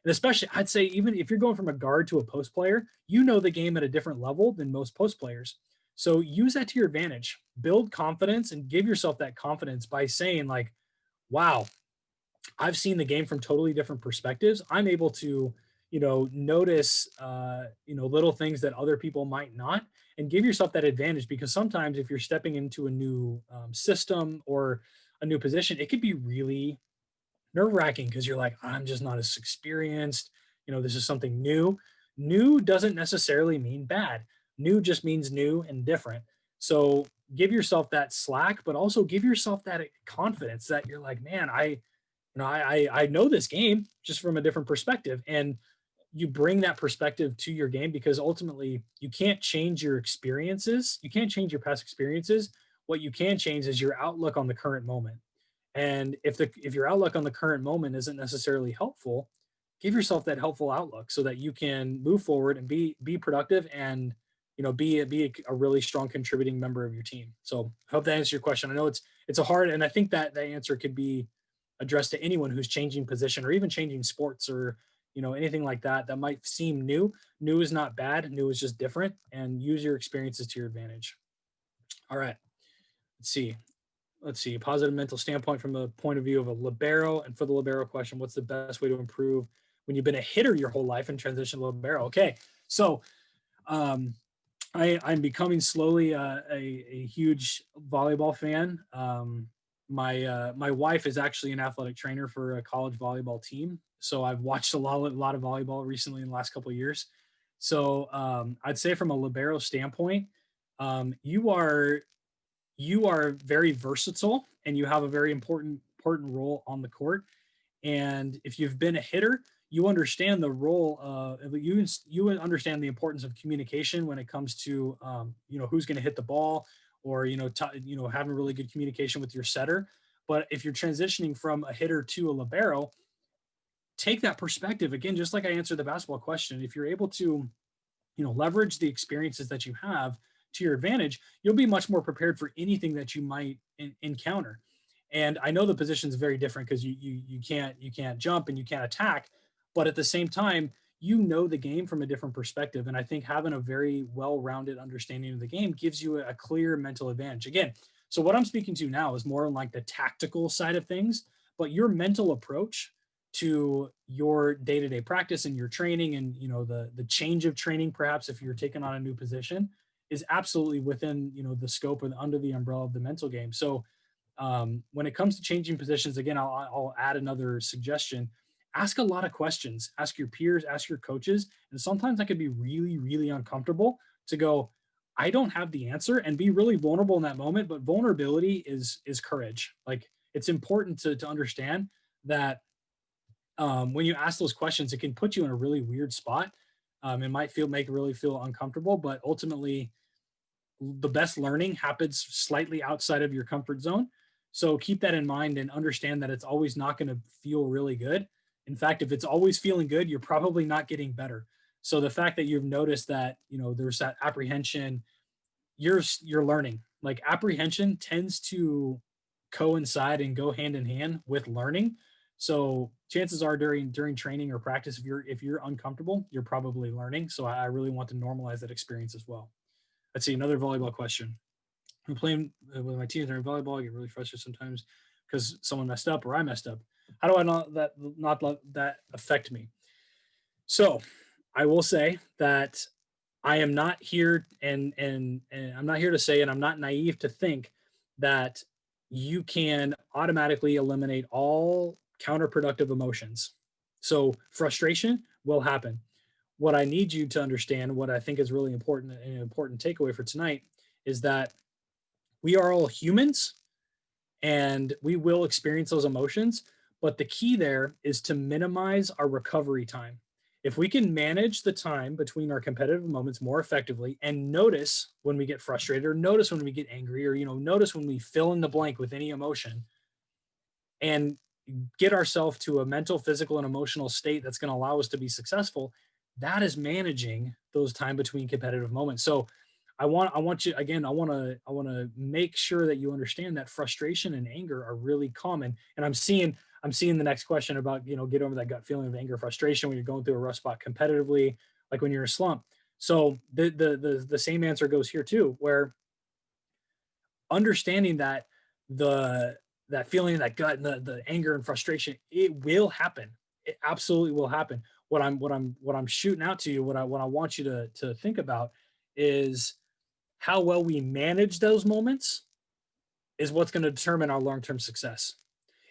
And especially, I'd say, even if you're going from a guard to a post player, you know the game at a different level than most post players. So use that to your advantage. Build confidence and give yourself that confidence by saying, like, wow, I've seen the game from totally different perspectives. I'm able to, notice, little things that other people might not, and give yourself that advantage. Because sometimes if you're stepping into a new system or a new position, it could be really nerve wracking because you're like, I'm just not as experienced. This is something new. New doesn't necessarily mean bad. New just means new and different. So give yourself that slack, but also give yourself that confidence that you're like, man, I know this game just from a different perspective. And you bring that perspective to your game because ultimately you can't change your experiences. You can't change your past experiences. What you can change is your outlook on the current moment. And if your outlook on the current moment isn't necessarily helpful, give yourself that helpful outlook so that you can move forward and be productive and be a really strong contributing member of your team. So I hope that answers your question. I know it's a hard, and I think that answer could be addressed to anyone who's changing position or even changing sports or anything like that that might seem new. New is not bad. New is just different, and use your experiences to your advantage. All right, let's see, positive mental standpoint from the point of view of a libero. And for the libero question, what's the best way to improve when you've been a hitter your whole life and transition to libero? Okay, so I'm becoming slowly a huge volleyball fan. My wife is actually an athletic trainer for a college volleyball team, so I've watched a lot of volleyball recently in the last couple of years. So I'd say from a libero standpoint, you are very versatile and you have a very important role on the court. And if you've been a hitter, you understand the role of you understand the importance of communication when it comes to who's going to hit the ball, or having really good communication with your setter. But if you're transitioning from a hitter to a libero, take that perspective again, just like I answered the basketball question. If you're able to leverage the experiences that you have to your advantage, you'll be much more prepared for anything that you might encounter. And I know the position is very different because you can't jump and you can't attack, but at the same time, the game from a different perspective. And I think having a very well-rounded understanding of the game gives you a clear mental advantage. Again, so what I'm speaking to now is more on like the tactical side of things, but your mental approach to your day-to-day practice and your training and the change of training, perhaps if you're taking on a new position, is absolutely within the scope or under the umbrella of the mental game. So when it comes to changing positions, again, I'll add another suggestion. Ask a lot of questions. Ask your peers, ask your coaches. And sometimes that could be really, really uncomfortable to go, I don't have the answer, and be really vulnerable in that moment. But vulnerability is courage. Like, it's important to understand that when you ask those questions, it can put you in a really weird spot. It might really feel uncomfortable, but ultimately the best learning happens slightly outside of your comfort zone. So keep that in mind and understand that it's always not going to feel really good. In fact, if it's always feeling good, you're probably not getting better. So the fact that you've noticed that, there's that apprehension, you're learning. Like, apprehension tends to coincide and go hand in hand with learning. So chances are during training or practice, if you're uncomfortable, you're probably learning. So I really want to normalize that experience as well. Let's see, another volleyball question. I'm playing with my team during volleyball. I get really frustrated sometimes because someone messed up or I messed up. How do I not let that affect me? So I will say that I am not here and I'm not here to say, and I'm not naive to think that you can automatically eliminate all counterproductive emotions. So frustration will happen. What I need you to understand, what I think is really important, and an important takeaway for tonight, is that we are all humans and we will experience those emotions. But the key there is to minimize our recovery time. If we can manage the time between our competitive moments more effectively and notice when we get frustrated or notice when we get angry or, notice when we fill in the blank with any emotion and get ourselves to a mental, physical, and emotional state that's going to allow us to be successful, that is managing those time between competitive moments. So I want you again, I want to make sure that you understand that frustration and anger are really common. And I'm seeing the next question about, get over that gut feeling of anger, frustration when you're going through a rough spot competitively, like when you're in a slump. So the same answer goes here too, where understanding that that feeling, that gut, and the anger and frustration, it will happen. It absolutely will happen. What I'm shooting out to you, what I want you to think about is how well we manage those moments is what's going to determine our long-term success.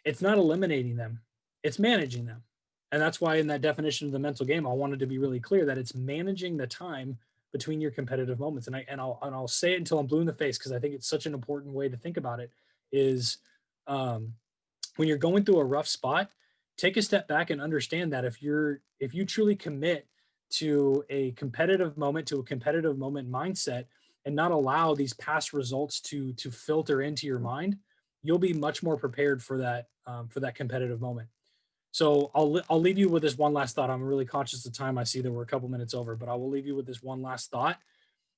It's not eliminating them, it's managing them. And that's why in that definition of the mental game, I wanted to be really clear that it's managing the time between your competitive moments. And I'll say it until I'm blue in the face, because I think it's such an important way to think about it is when you're going through a rough spot, take a step back and understand that if you truly commit to a competitive moment, mindset, and not allow these past results to filter into your mind, you'll be much more prepared for that competitive moment. So I'll leave you with this one last thought. I'm really conscious of time. I see that we're a couple minutes over, but I will leave you with this one last thought: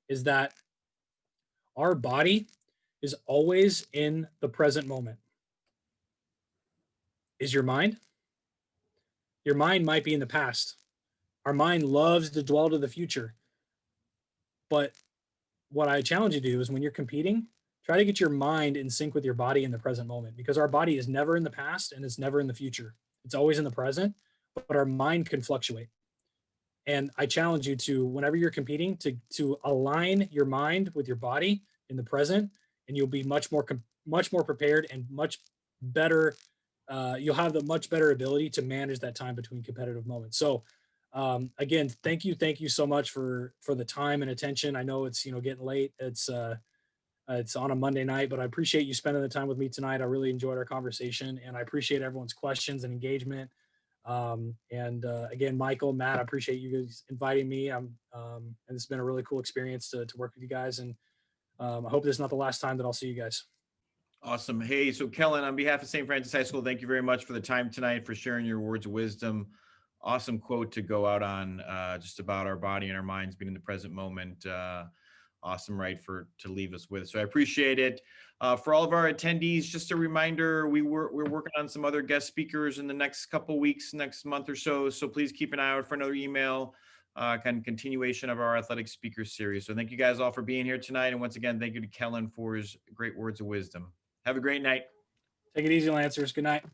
is that our body is always in the present moment. Is your mind? Your mind might be in the past. Our mind loves to dwell to the future. But what I challenge you to do is when you're competing, try to get your mind in sync with your body in the present moment, because our body is never in the past and it's never in the future. It's always in the present, but our mind can fluctuate. And I challenge you to, whenever you're competing, to align your mind with your body in the present, and you'll be much more prepared and much better. You'll have the much better ability to manage that time between competitive moments. So again, thank you so much for the time and attention. I know it's getting late. It's on a Monday night, but I appreciate you spending the time with me tonight. I really enjoyed our conversation, and I appreciate everyone's questions and engagement. Again, Michael, Matt, I appreciate you guys inviting me. And it's been a really cool experience to work with you guys. And I hope this is not the last time that I'll see you guys. Awesome. Hey, so Kellen, on behalf of St. Francis High School, thank you very much for the time tonight, for sharing your words of wisdom. Awesome quote to go out on, just about our body and our minds being in the present moment. Awesome, right, to leave us with. So I appreciate it. For all of our attendees, just a reminder, we're working on some other guest speakers in the next couple weeks, next month or so. So please keep an eye out for another email, kind of continuation of our athletic speaker series. So thank you guys all for being here tonight. And once again, thank you to Kellen for his great words of wisdom. Have a great night. Take it easy, Lancers. Good night.